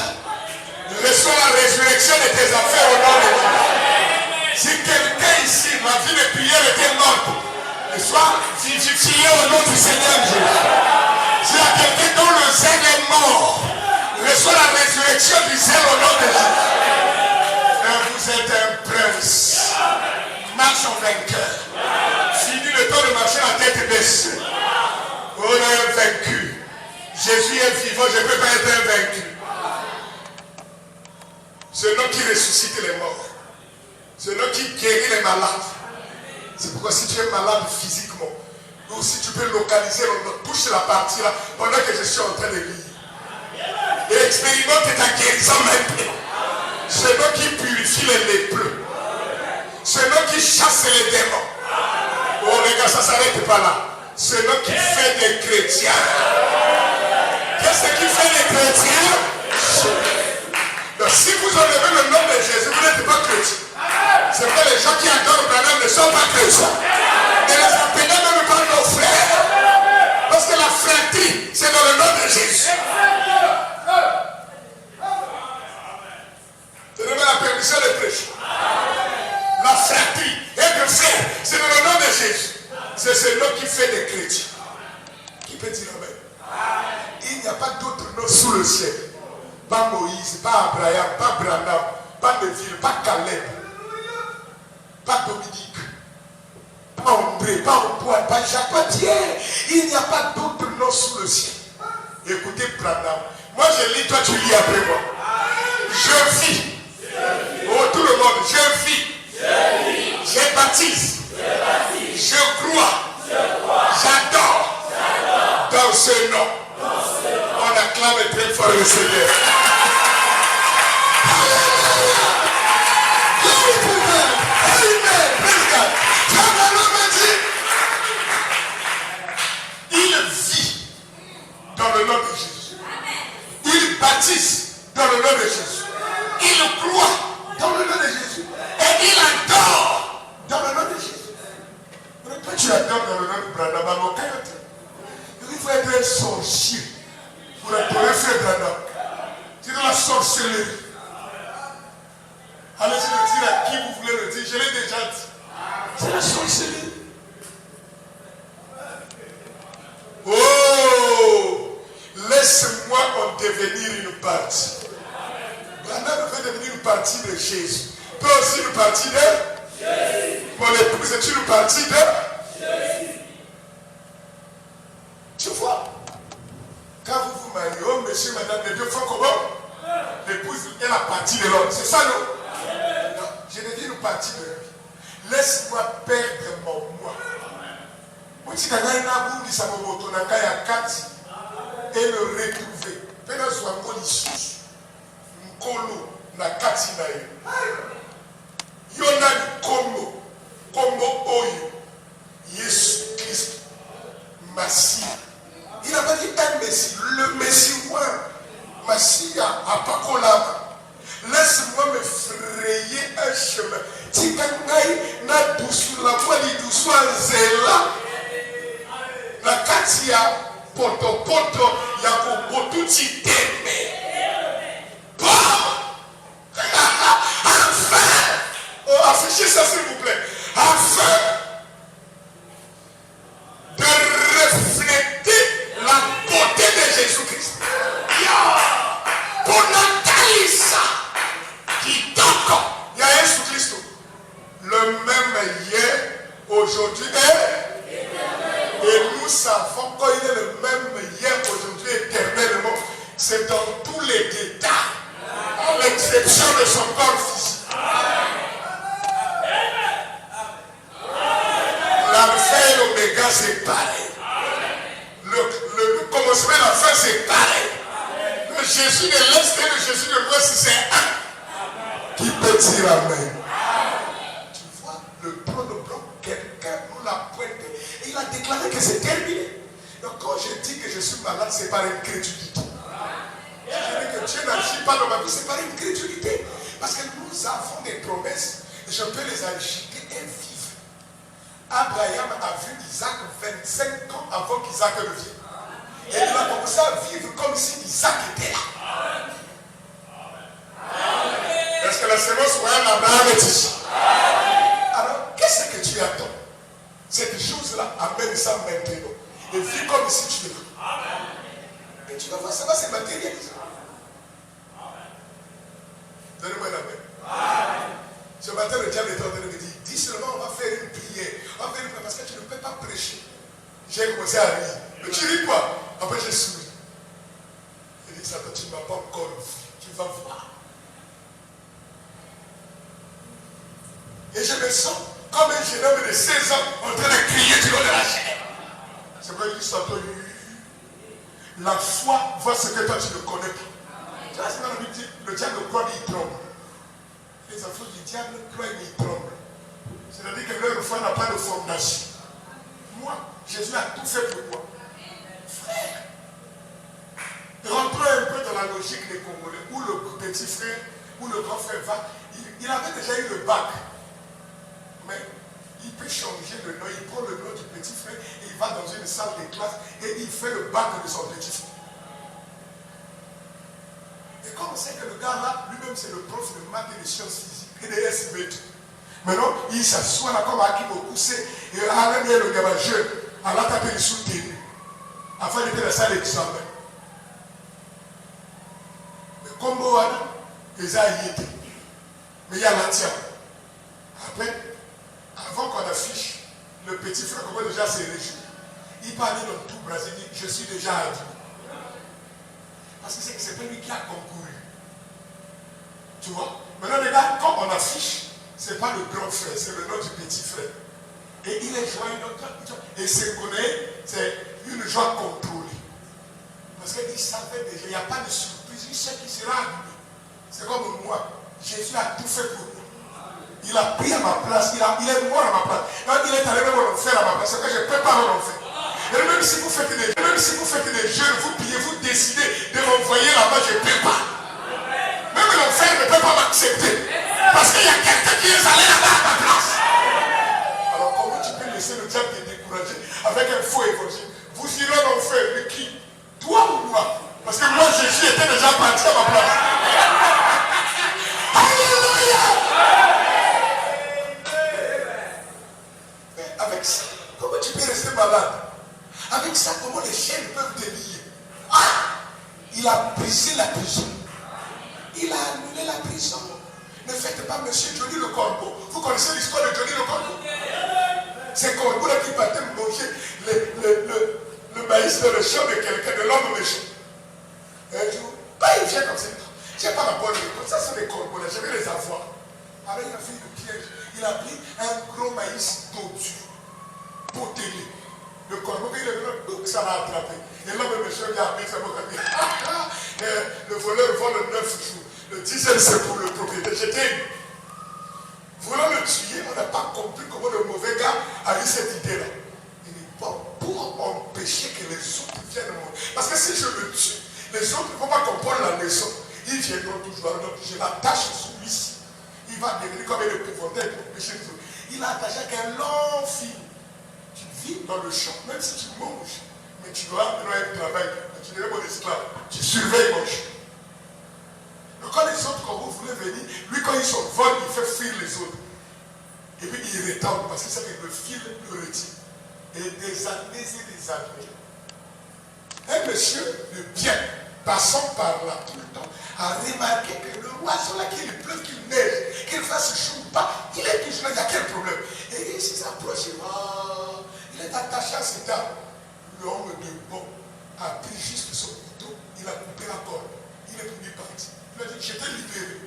reçois la résurrection de tes affaires au nom de Jésus. Si quelqu'un ici, ma vie de prière était morte, sois vivifié au nom du Seigneur Jésus. S'il y a quelqu'un dont le zèle est mort, reçois la résurrection du zèle au nom de Jésus. Et vous êtes un prince. Marche en vainqueur. Finis le temps de marcher la tête baissée. On est vaincu. Jésus est vivant, je ne peux pas être invaincu. C'est l'homme qui ressuscite les morts. C'est l'homme qui guérit les malades. C'est pourquoi si tu es malade physiquement, ou si tu peux localiser, touche la partie là, pendant que je suis en train de lire. Et expérimente ta guérison maintenant. C'est l'homme qui purifie les lépreux. C'est l'homme qui chasse les démons. Oh les gars, ça ne s'arrête pas là. C'est l'homme qui fait des chrétiens. Qu'est-ce qui fait des chrétiens? Donc si vous enlevez le nom de Jésus, vous n'êtes pas chrétien. C'est vrai, les gens qui adorent Branham ne sont pas chrétiens. Ne les appelez même pas nos frères. Parce que la fratrie, c'est dans le nom de Jésus. Je demande la permission de prêcher. La fratrie et de frère, c'est dans le nom de Jésus. C'est celui qui fait des chrétiens. Qui peut dire amen? Il n'y a pas d'autre nom sous le ciel. Pas Moïse, pas Abraham, pas Branham, pas Neville, pas Caleb, pas Dominique, pas André, pas Antoine, pas Jacques, pas Pierre. Il n'y a pas d'autre nom sous le ciel. Écoutez Branham. Moi je lis, toi tu lis après moi. Je vis. Oh tout le monde, je vis. Je baptise. Je crois. J'adore. Dans ce nom. On acclame très fort le Seigneur. Il vit dans le nom de Jésus. Il baptise dans le nom de Jésus. Il croit dans le nom de Jésus. Et il adore dans le nom de Jésus. Toi tu adores dans le nom de Branham. Il faut être un sorcier pour adorer Frère Branham. C'est de la sorcellerie. Allez-y le dire à qui vous voulez le dire. Je l'ai déjà dit. C'est la sorcellerie. Oh, laisse-moi en devenir une partie. Branham veut devenir une partie de Jésus. Toi aussi une partie de Jésus. Mon épouse est une partie de Jésus. Tu vois, quand vous vous mariez, oh monsieur, madame, les deux fois comment? L'épouse est la partie de l'homme. C'est ça, non? Non, je deviens une partie de lui. Laisse-moi perdre mon moi. Et le retrouver. Nkolo na kati na ye. Yona kombo oyo. Yesu Christ. Messie. Il n'a pas dit un Messie. Le Messie, moi. Messie a pas collabé. Laisse-moi me frayer un chemin. Tikangai na douce la voix di douce zela. La katia poto ya kobotu titeme. Enfin, oh, affichez ça s'il vous plaît. Afin de refléter la beauté de Jésus-Christ. Pour Natalisa qui toque. Il y a Jésus-Christ. Le même hier, aujourd'hui et nous savons qu'il est le même hier, aujourd'hui, éternellement. C'est dans tous les détails. À l'exception de son corps physique. L'alpha et l'oméga, c'est pareil. Le commencement et la fin, c'est pareil. Le Jésus de l'Est et le Jésus de l'Ouest, c'est un. Qui peut dire Amen? Tu vois, le trône blanc, quelqu'un nous l'a pointé. Et il a déclaré que c'est terminé. Donc quand je dis que je suis malade, c'est par incrédulité. Je dis que Dieu n'agit pas dans ma vie, c'est par incrédulité. Parce que nous avons des promesses, et je peux les agiter et Abraham a vu Isaac 25 ans avant qu'Isaac ne vienne. Et il a commencé à vivre comme si Isaac était là. Est-ce que la sémence royale d'Abraham est ici? Alors, qu'est-ce que tu attends? Cette chose-là, amène ça maintenant. Et vis comme si tu es là. Et tu vas voir, ça va se matérialiser. Donnez-moi la main. Ce matin, le diable est en train de me dire, dis seulement, on va faire une prière. On va faire une prière parce que tu ne peux pas prêcher. J'ai commencé à rire. Mais tu ris quoi? Après, j'ai souri. Il dit, Satan, tu ne m'as pas encore vu. Tu vas voir. Et je me sens comme un jeune homme de 16 ans en train de crier du haut de la chair. C'est vrai qu'il Satan, la foi voit ce que toi tu ne connais pas. Tu vois, c'est dans la Bible, le diable croit mais il tremble. Les enfants du diable croient mais ils tremblent. C'est-à-dire que leur foi n'a pas de fondation. Moi, Jésus a tout fait pour moi. Frère, rentrons un peu dans la logique des Congolais, où le petit frère, où le grand frère va, il avait déjà eu le bac. Mais il peut changer le nom, il prend le nom du petit frère et il va dans une salle de classe et il fait le bac de son petit frère. Et comme on sait que le gars là, lui-même c'est le prof de maths et de sciences physiques et de SVT. Maintenant, il s'assoit là comme Hakim Okussé et Alain est le gamin jeune, à la taper le soutenu. Afin d'être dans la salle d'examen. Mais comme Boana, les a y été. Mais il y a l'entière. Après, avant qu'on affiche, le petit frère comment déjà s'est réjoui. Il parlait dans tout Brésil, il dit, je suis déjà adulte. Parce que c'est pas lui qui a concouru. Tu vois? Maintenant, les gars, quand on affiche, c'est pas le grand frère, c'est le nom du petit frère. Et il est joyeux. Et c'est connaît, c'est une joie contrôlée. Parce qu'il savait déjà, il n'y a pas de surprise, il sait qu'il sera admis. C'est comme moi. Jésus a tout fait pour moi. Il a pris à ma place, il est mort à ma place. Donc, il est allé même en enfer à ma place, c'est que je ne peux pas en enfer. Et même si vous faites des jeûnes, vous priez, vous décidez de m'envoyer là-bas, je ne peux pas. Même l'enfer ne peut pas m'accepter. Parce qu'il y a quelqu'un qui est allé là-bas à ma place. Alors comment tu peux laisser le diable te décourager avec un faux évangile? Vous irez en enfer, mais qui? Toi ou moi? Parce que moi, Jésus était déjà parti à ma place. Alléluia! Mais avec ça, comment tu peux rester malade? Avec ça, comment les chaînes peuvent te lier? Ah! Il a brisé la prison. Il a annulé la prison. Ne faites pas monsieur Johnny le Corbeau. Vous connaissez l'histoire de Johnny le Corbeau? C'est Corbeau là qui partait manger le maïs dans le champ de quelqu'un, de l'homme méchant. Un jour, il vient comme ça. Je n'ai pas la bonne réponse. Ça, c'est les corbeaux là. Je vais les avoir. Alors il a fait le piège. Il a pris un gros maïs dodu, potelé. Le corbeau, il est venu, ça l'a attrapé. Et l'homme méchant lui a amené sa boca. Le voleur vole 9 jours. Le 10e, c'est pour le propriétaire. J'étais voulant le tuer, on n'a pas compris comment le mauvais gars a eu cette idée-là. Il dit, bon, pour empêcher que les autres viennent. Parce que si je le tue, les autres ne vont pas comprendre la leçon. Ils viendront toujours. Donc, je l'attache sur lui. Il va devenir comme un épouvantail pour empêcher les autres. Il a attaché avec un long fil. Tu vis dans le champ, même si tu manges, mais tu dois un travail. Tu n'es pas mon esclave. Tu surveilles mon champ. Donc quand les autres, quand vous voulez venir, lui quand ils sont vol, il fait fuir les autres. Et puis il retombe parce que ça fait le fil le retire. Et des années et des années. Un monsieur de bien, passant par là tout le temps, a remarqué que le oiseau là, qu'il pleuve, qu'il neige, qu'il fasse chaud ou pas, il est toujours là, il y a quel problème? Et il s'approche, il est attaché à cet arbre. L'homme de bon a pris juste son couteau, il a coupé la corde, il est venu partir. Il a dit, j'étais libéré.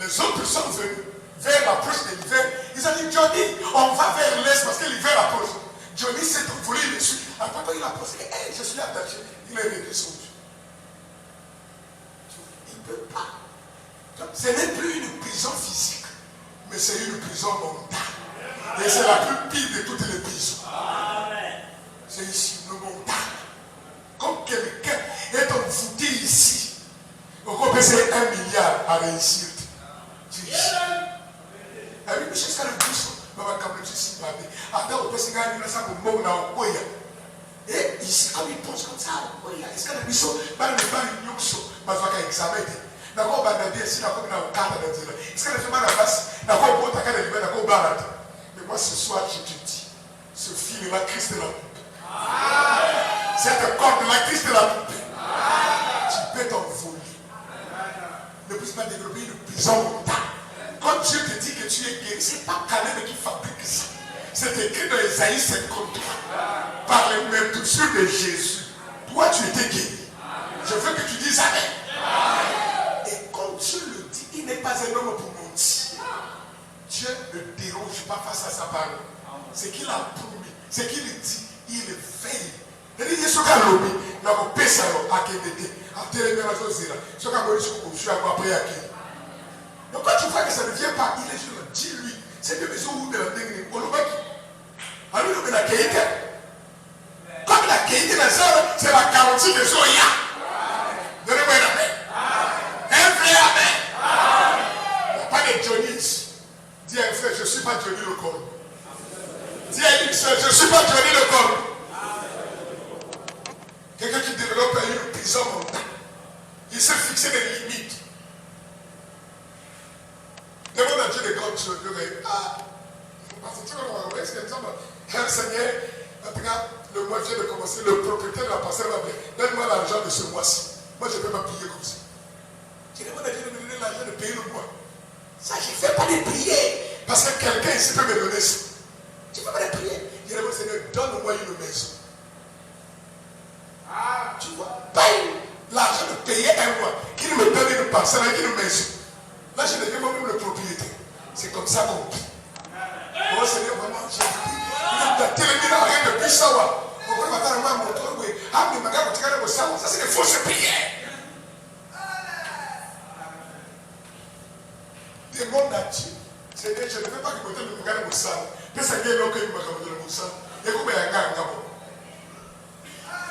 Les autres sont venus vers l'approche de l'hiver. Ils ont dit, Johnny, on va vers l'est parce que l'hiver approche. Johnny s'est envolé dessus. Après, quand il a posé, hey, je suis attaché. Il est réduit son Dieu. Il ne peut pas. Ce n'est plus une prison physique, mais c'est une prison mentale. Et c'est la plus pire de toutes les prisons. C'est ici, le mental. Comme quelqu'un est envoûté ici, on peut payer 1 milliard à réussir. Et oui, jusqu'à le 12. Et ici, comme il pense comme ça, est-ce que la mission va ne pas une yonction, parce qu'on a examiné. D'accord, bah bien si la commune a un cadre de dire. Est-ce que la femme a la base, d'accord, pour ta cadre de d'accord, barat. Mais moi ce soir, je te dis, ce film est la Christ de la coupe. Cette corde de la Christ de la coupe. Tu peux t'envoler. Ne puisse pas développer une prison mentale. Quand Dieu te dit que tu es guéri, ce n'est pas Caleb qui fabrique ça. C'est écrit dans Isaïe 53. Par les mêmes touchures de Jésus. Toi, tu étais guéri. Je veux que tu dises Amen. Et quand Dieu le dit, il n'est pas un homme pour mentir. Dieu ne déroge pas face à sa parole. C'est qu'il a promis. C'est qu'il dit, il veille. Il dit, ce qu'a lobby, il a coupé ça à Québec. Donc quand tu vois que ça ne vient pas, il est sur le dis-lui. C'est de maison où de la dernière. Alors il a qualité. Comme la qualité de la c'est la garantie de Zoya. Donnez-moi un amen. Un vrai amen. Il n'y a pas de Johnny. Dis à un frère, je ne suis pas Johnny le corps. Dis à une soeur, je ne suis pas Johnny le corps. Quelqu'un qui développe une prison mentale. Il s'est fixé des limites. Demande à Dieu de grandes choses. Seigneur, le mois vient de commencer, le propriétaire de la parcelle va venir. Donne-moi l'argent de ce mois-ci. Moi, je ne peux pas payer comme ça. Je demande à Dieu de me donner l'argent de payer le mois. Ça, je ne fais pas de prier. Parce que quelqu'un ici peut me donner ça. Je ne fais pas de prier. Je demande, Seigneur, donne-moi une maison. Tu vois, paye l'argent de payer un mois. Qu'il me donne une parcelle avec une maison. Là, je deviens moi-même le propriétaire. C'est comme ça qu'on prie. Oh Seigneur, vraiment, je vous dis, vous êtes tellement rien de plus savoir. Pourquoi vous avez un moteur, oui. Ah, mais madame, vous avez un savoir. Ça, c'est des fausses prières. Demande à Dieu. Seigneur, je ne veux pas que vous me regardez mon sang. Mais c'est bien que vous me regardez mon sang. Et vous me regardez.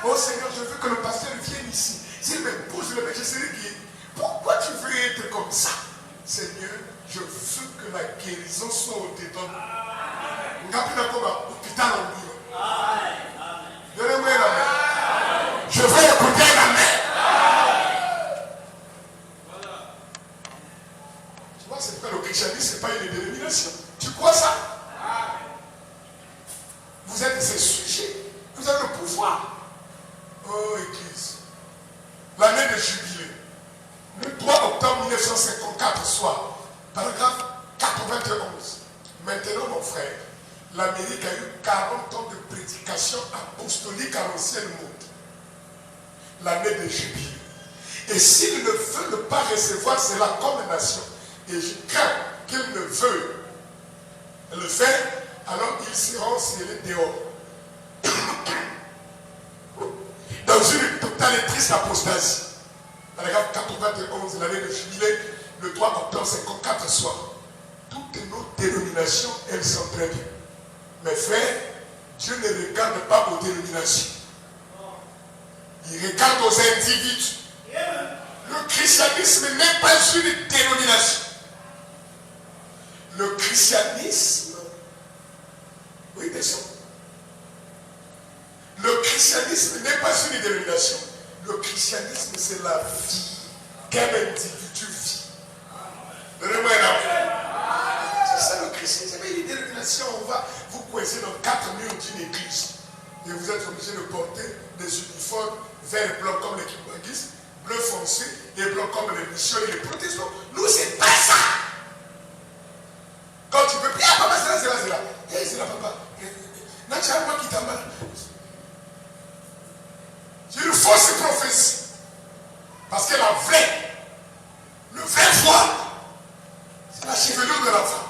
Oh Seigneur, je veux que le pasteur vienne ici. S'il me pose le péché, je serai guéri. Pourquoi tu veux être comme ça? Seigneur, je veux que la guérison soit au-dedans. Donnez-moi la main. Je veux écouter la main. Tu vois, c'est pas le christianisme, c'est pas une dénomination. Tu crois ça? Vous êtes ces sujets. Vous avez le pouvoir. Oh, Église. L'année de jubilé. Le 3 octobre 1954 soir. Paragraphe 91. Maintenant, mon frère, l'Amérique a eu 40 ans de prédication apostolique à l'ancienne mode. L'année de jubilé. Et s'ils ne veulent pas recevoir cela comme nation, et je crains qu'ils ne veulent le faire, alors ils seront scellés dehors. Dans une totale et triste apostasie. Paragraphe 91, l'année de jubilé, le 3 octobre 54 soir. Toutes nos dénominations, elles sont très bien. Mais frère, Dieu ne regarde pas aux dénominations. Il regarde aux individus. Le christianisme n'est pas une dénomination. Le christianisme, oui, bien sûr. Le christianisme n'est pas une dénomination. Le christianisme, c'est la vie qu'un individu vit. Donnez-moi un amen. C'est ça le christianisme. C'est une dénomination, on va vous coincer dans 4 murs d'une église. Et vous êtes obligé de porter des uniformes vert blanc comme les kimbanguistes, bleu foncé et blanc comme les missionnaires et les protestants. Nous, c'est pas ça. Quand tu peux prier, ah, papa, c'est là. Eh, c'est là, papa. Naturellement, qui t'a mal. C'est une fausse prophétie. Parce que la vraie, le vrai foi, c'est la chevelure de la femme.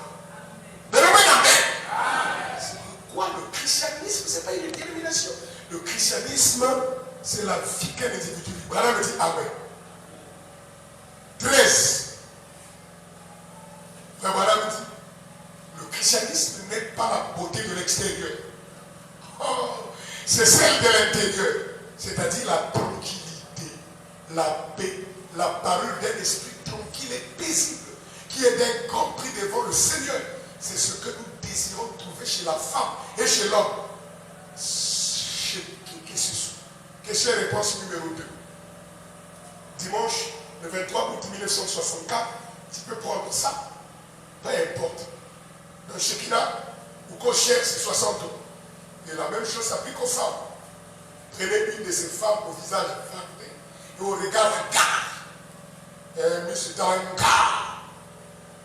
Donnez-moi une amen. C'est pourquoi le christianisme, ce n'est pas une dénomination. Le christianisme, c'est la vie qu'un individu vit. Voilà, me dit amen. 13. Frère, voilà, me dit, le christianisme n'est pas la beauté de l'extérieur. Oh, c'est celle de l'intérieur. C'est-à-dire la tranquillité, la paix, la parole d'un esprit tranquille et paisible, qui est d'un grand prix devant le Seigneur. C'est ce que nous désirons chez la femme et chez l'homme. Question et réponse numéro 2. Dimanche, le 23 août 1964, tu peux prendre ça. Peu importe. Dans Shekinah, ou qu'on cherche, c'est 60 ans. Et la même chose s'applique aux femmes. Prenez une de ces femmes au visage fermé et au regard à gare. Monsieur dans un gare.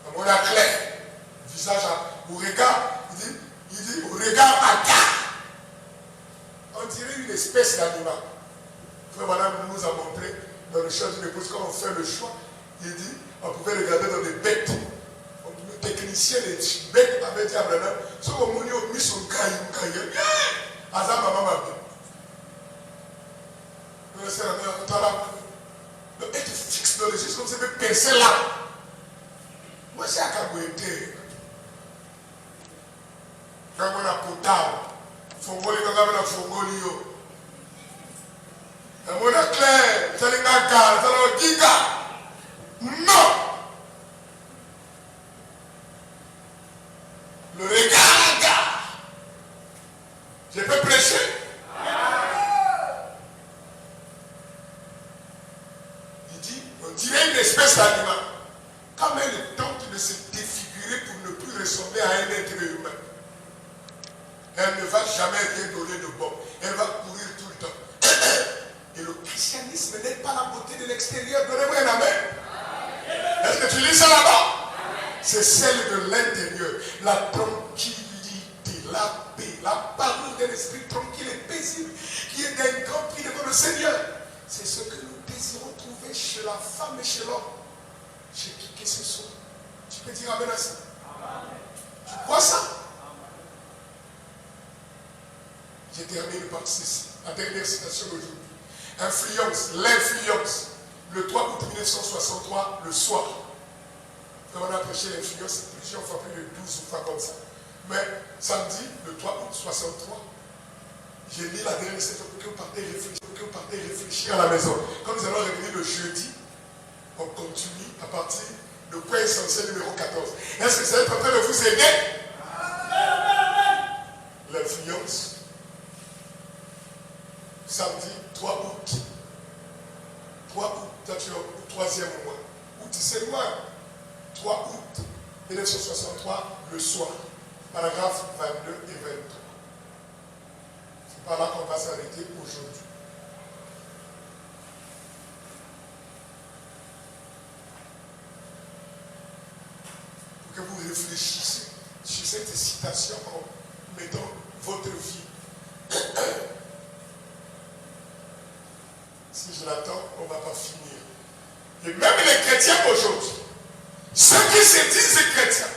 Un mot clair. Visage au regard. Il dit au regard à gare. On dirait une espèce d'animal. Frère Madame nous a montré dans le champ d'une épouse, quand on fait le choix, il dit, on pouvait regarder dans les bêtes. Le technicien des bêtes avait dit à Abraham, si on m'a mis son caillou, Azam maman m'a dit. Le bête fixe dans les yeux, comme ça, peut percer là. Moi, c'est à Kabouété. Quand on a potable, Fongoli, quand on a Fongoli, on a clair, c'est les gars, c'est les giga. Non! Le regard. Je peux prêcher? Il dit, on dirait une espèce d'animal. Quand elle tente de se défigurer pour ne plus ressembler à un être humain, elle ne va jamais rien donner de bon. Elle va courir tout le temps. Et le christianisme n'est pas la beauté de l'extérieur. Donnez-moi un amen. Est-ce que tu lis ça là-bas? C'est celle de l'intérieur. La tranquillité, la paix, la parole d'un esprit tranquille et paisible qui est d'un grand prix devant le Seigneur. C'est ce que nous désirons trouver chez la femme et chez l'homme. Chez qui que ce soit. Tu peux dire amen à ça? Tu crois ça? J'ai terminé par ceci. La dernière citation d'aujourd'hui. Influence, l'influence. Le 3 août 1963, le soir. Quand on a prêché l'influence, plusieurs fois, plus de 12 fois comme ça. Mais samedi, le 3 août 63, j'ai mis la dernière citation pour que vous partez réfléchir à la maison. Quand nous allons revenir le jeudi, on continue à partir du point essentiel numéro 14. Est-ce que ça va être en train de vous aider? L'influence. Samedi 3 août. 3 août, tu es au troisième mois. Août, c'est loin. 3 août 1963, le soir. Paragraphe 22 et 23. C'est par là qu'on va s'arrêter aujourd'hui. Pour que vous réfléchissiez sur cette citation en mettant votre vie. Si je l'attends, on ne va pas finir. Et même les chrétiens aujourd'hui, ceux qui se disent chrétiens,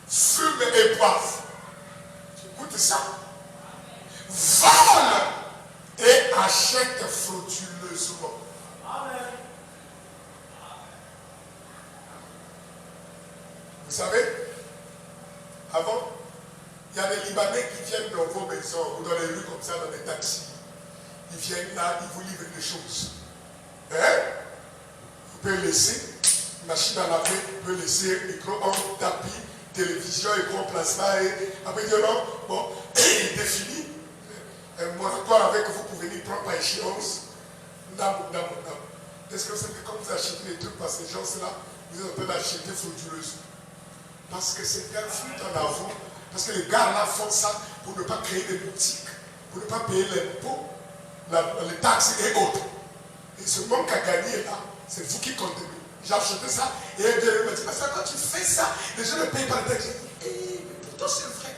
fument et boivent. Tu écoutes ça? Volent et achètent frauduleusement. Vous savez, avant, il y a des Libanais qui viennent dans vos maisons ou dans les rues comme ça, dans les taxis. Ils viennent là, ils vous livrent des choses. Hein? Vous pouvez laisser machine à laver, vous pouvez laisser micro-ondes, tapis, télévision, écran plasma, et après dire non, bon, il définit un moratoire avec vous pour venir prendre par échéance. Non. Est-ce que vous savez que quand vous achetez les trucs par ces gens-là, vous êtes en train d'acheter frauduleusement? Parce que c'est un flux en avant, parce que les gars là font ça pour ne pas créer des boutiques, pour ne pas payer l'impôt, les taxes et autres. Et ce manque à gagner là, c'est vous qui comptez. J'ai acheté ça et elle vient me dire, parce que quand tu fais ça, les gens ne payent pas les taxes. J'ai dit, mais pourtant c'est vrai.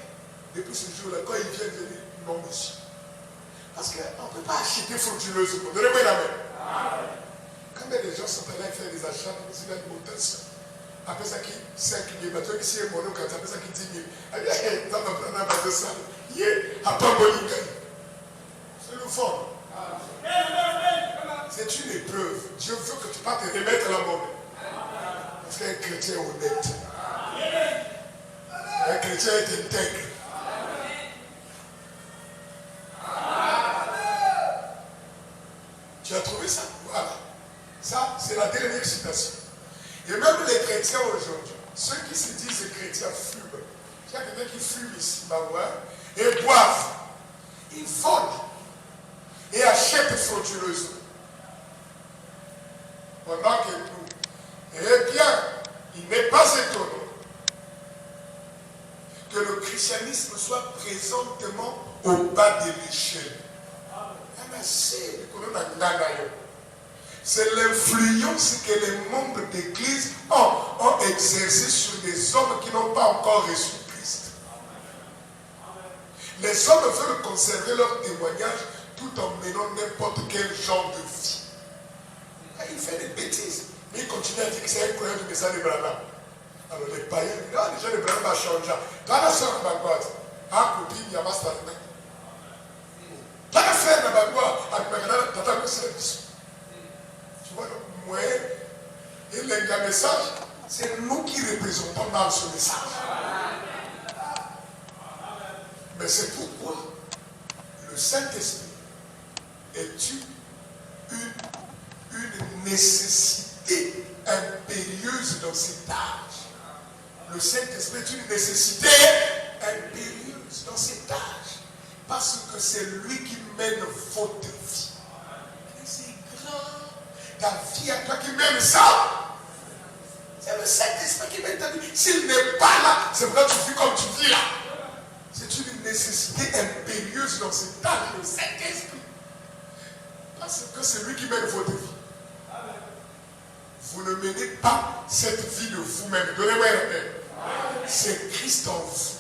Depuis ce jour-là, quand ils viennent, je dis, non monsieur. Parce qu'on ne peut pas acheter frauduleusement. Donnez-moi la main. Quand les gens sont allés faire des achats, ils ont une montation. Après ça, qui 5 000, maintenant ici, mon nom, après ça, qui 10 000. Elle dit, hey, ça va prendre un bateau ça. À pas c'est le fond. C'est une épreuve. Dieu veut que tu pas te remettre la monnaie. Parce qu'un chrétien honnête. Un chrétien est intègre. Tu as trouvé ça? Voilà. Ça, c'est la dernière citation. Et même les chrétiens aujourd'hui, ceux qui se disent chrétiens fument. Il y a quelqu'un qui fument ici, et boivent, ils volent et achètent frauduleusement. Pendant que nous, eh bien, il n'est pas étonnant que le christianisme soit présentement au bas de l'échelle. C'est l'influence que les membres d'église ont exercée sur des hommes qui n'ont pas encore reçu Christ. Les hommes veulent conserver leur témoignage tout en menant n'importe quel genre de vie. Il fait des bêtises, mais il continue à dire que c'est un croyant du message de Branham. Alors les païens, les gens de Branham vont changer. Dans la soeur de Bagouad, à côté, il y a ma star. Dans la frère de Bagouad, à Bagouad, dans ta service. Tu vois, moi, et le message, c'est nous qui représentons dans ce message. Mais c'est pourquoi le Saint-Esprit est une nécessité impérieuse dans cet âge. Le Saint-Esprit est une nécessité impérieuse dans cet âge. Parce que c'est lui qui mène votre vie. Et c'est grand. Ta vie à toi qui mène ça. C'est le Saint-Esprit qui mène ta vie. S'il n'est pas là, c'est pourquoi tu vis comme tu vis là. C'est une nécessité impérieuse dans cet âge, le Saint-Esprit. Parce que c'est lui qui mène votre vie. Vous ne menez pas cette vie de vous-même. Donnez-moi un appel. C'est Christ en vous.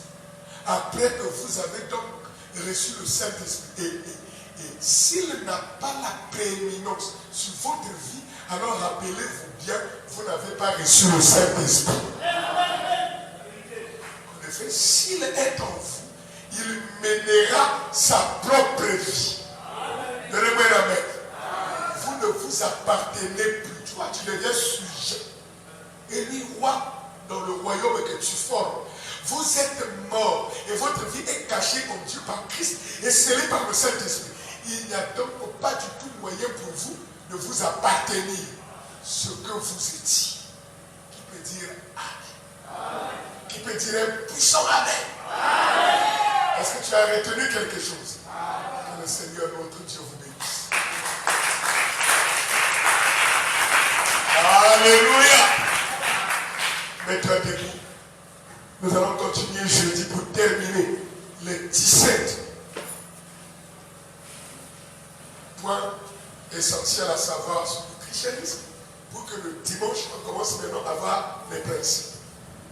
Après que vous avez donc reçu le Saint-Esprit. Et s'il n'a pas la prééminence sur votre vie, alors rappelez-vous bien, vous n'avez pas reçu le Saint-Esprit. En effet, s'il est en vous, il mènera sa propre vie. Donnez-moi un appel. Vous ne vous appartenez plus. Tu vois, tu deviens sujet. Élu roi dans le royaume que tu formes. Vous êtes mort et votre vie est cachée en Dieu par Christ et scellée par le Saint-Esprit. Il n'y a donc pas du tout moyen pour vous de vous appartenir ce que vous étiez. Qui peut dire Amen? Qui peut dire un puissant Amen? Est-ce que tu as retenu quelque chose? Que le Seigneur notre Dieu vous bénisse. Alléluia. Mets-toi debout. Nous allons continuer jeudi pour terminer les 17 points essentiels à savoir sur le christianisme. Pour que le dimanche, on commence maintenant à voir les principes.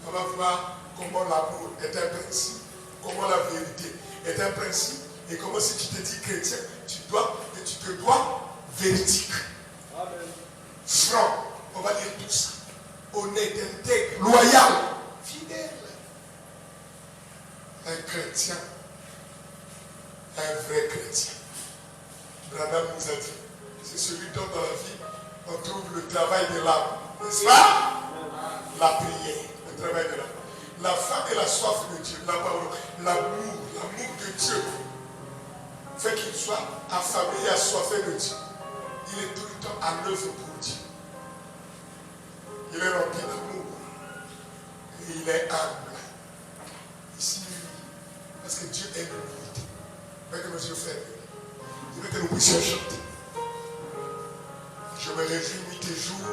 On va voir comment l'amour est un principe, comment la vérité est un principe, et comment si tu te dis chrétien, tu te dois véridique. Franc, on va dire tout ça. Honnête, intègre, loyal, fidèle. Un chrétien, un vrai chrétien. Branham nous a dit, c'est celui dont dans la vie on trouve le travail de l'âme. N'est-ce pas? La prière, le travail de l'âme. La faim et la soif de Dieu, la parole, l'amour de Dieu fait qu'il soit affamé et assoiffé de Dieu. Il est tout le temps à l'œuvre pour Dieu. Il est rempli d'amour. Et il est humble. Ici, parce que Dieu aime l'humilité. Avec nos yeux fermés. Je veux que nous puissions chanter. Je me réjouis nuit et jour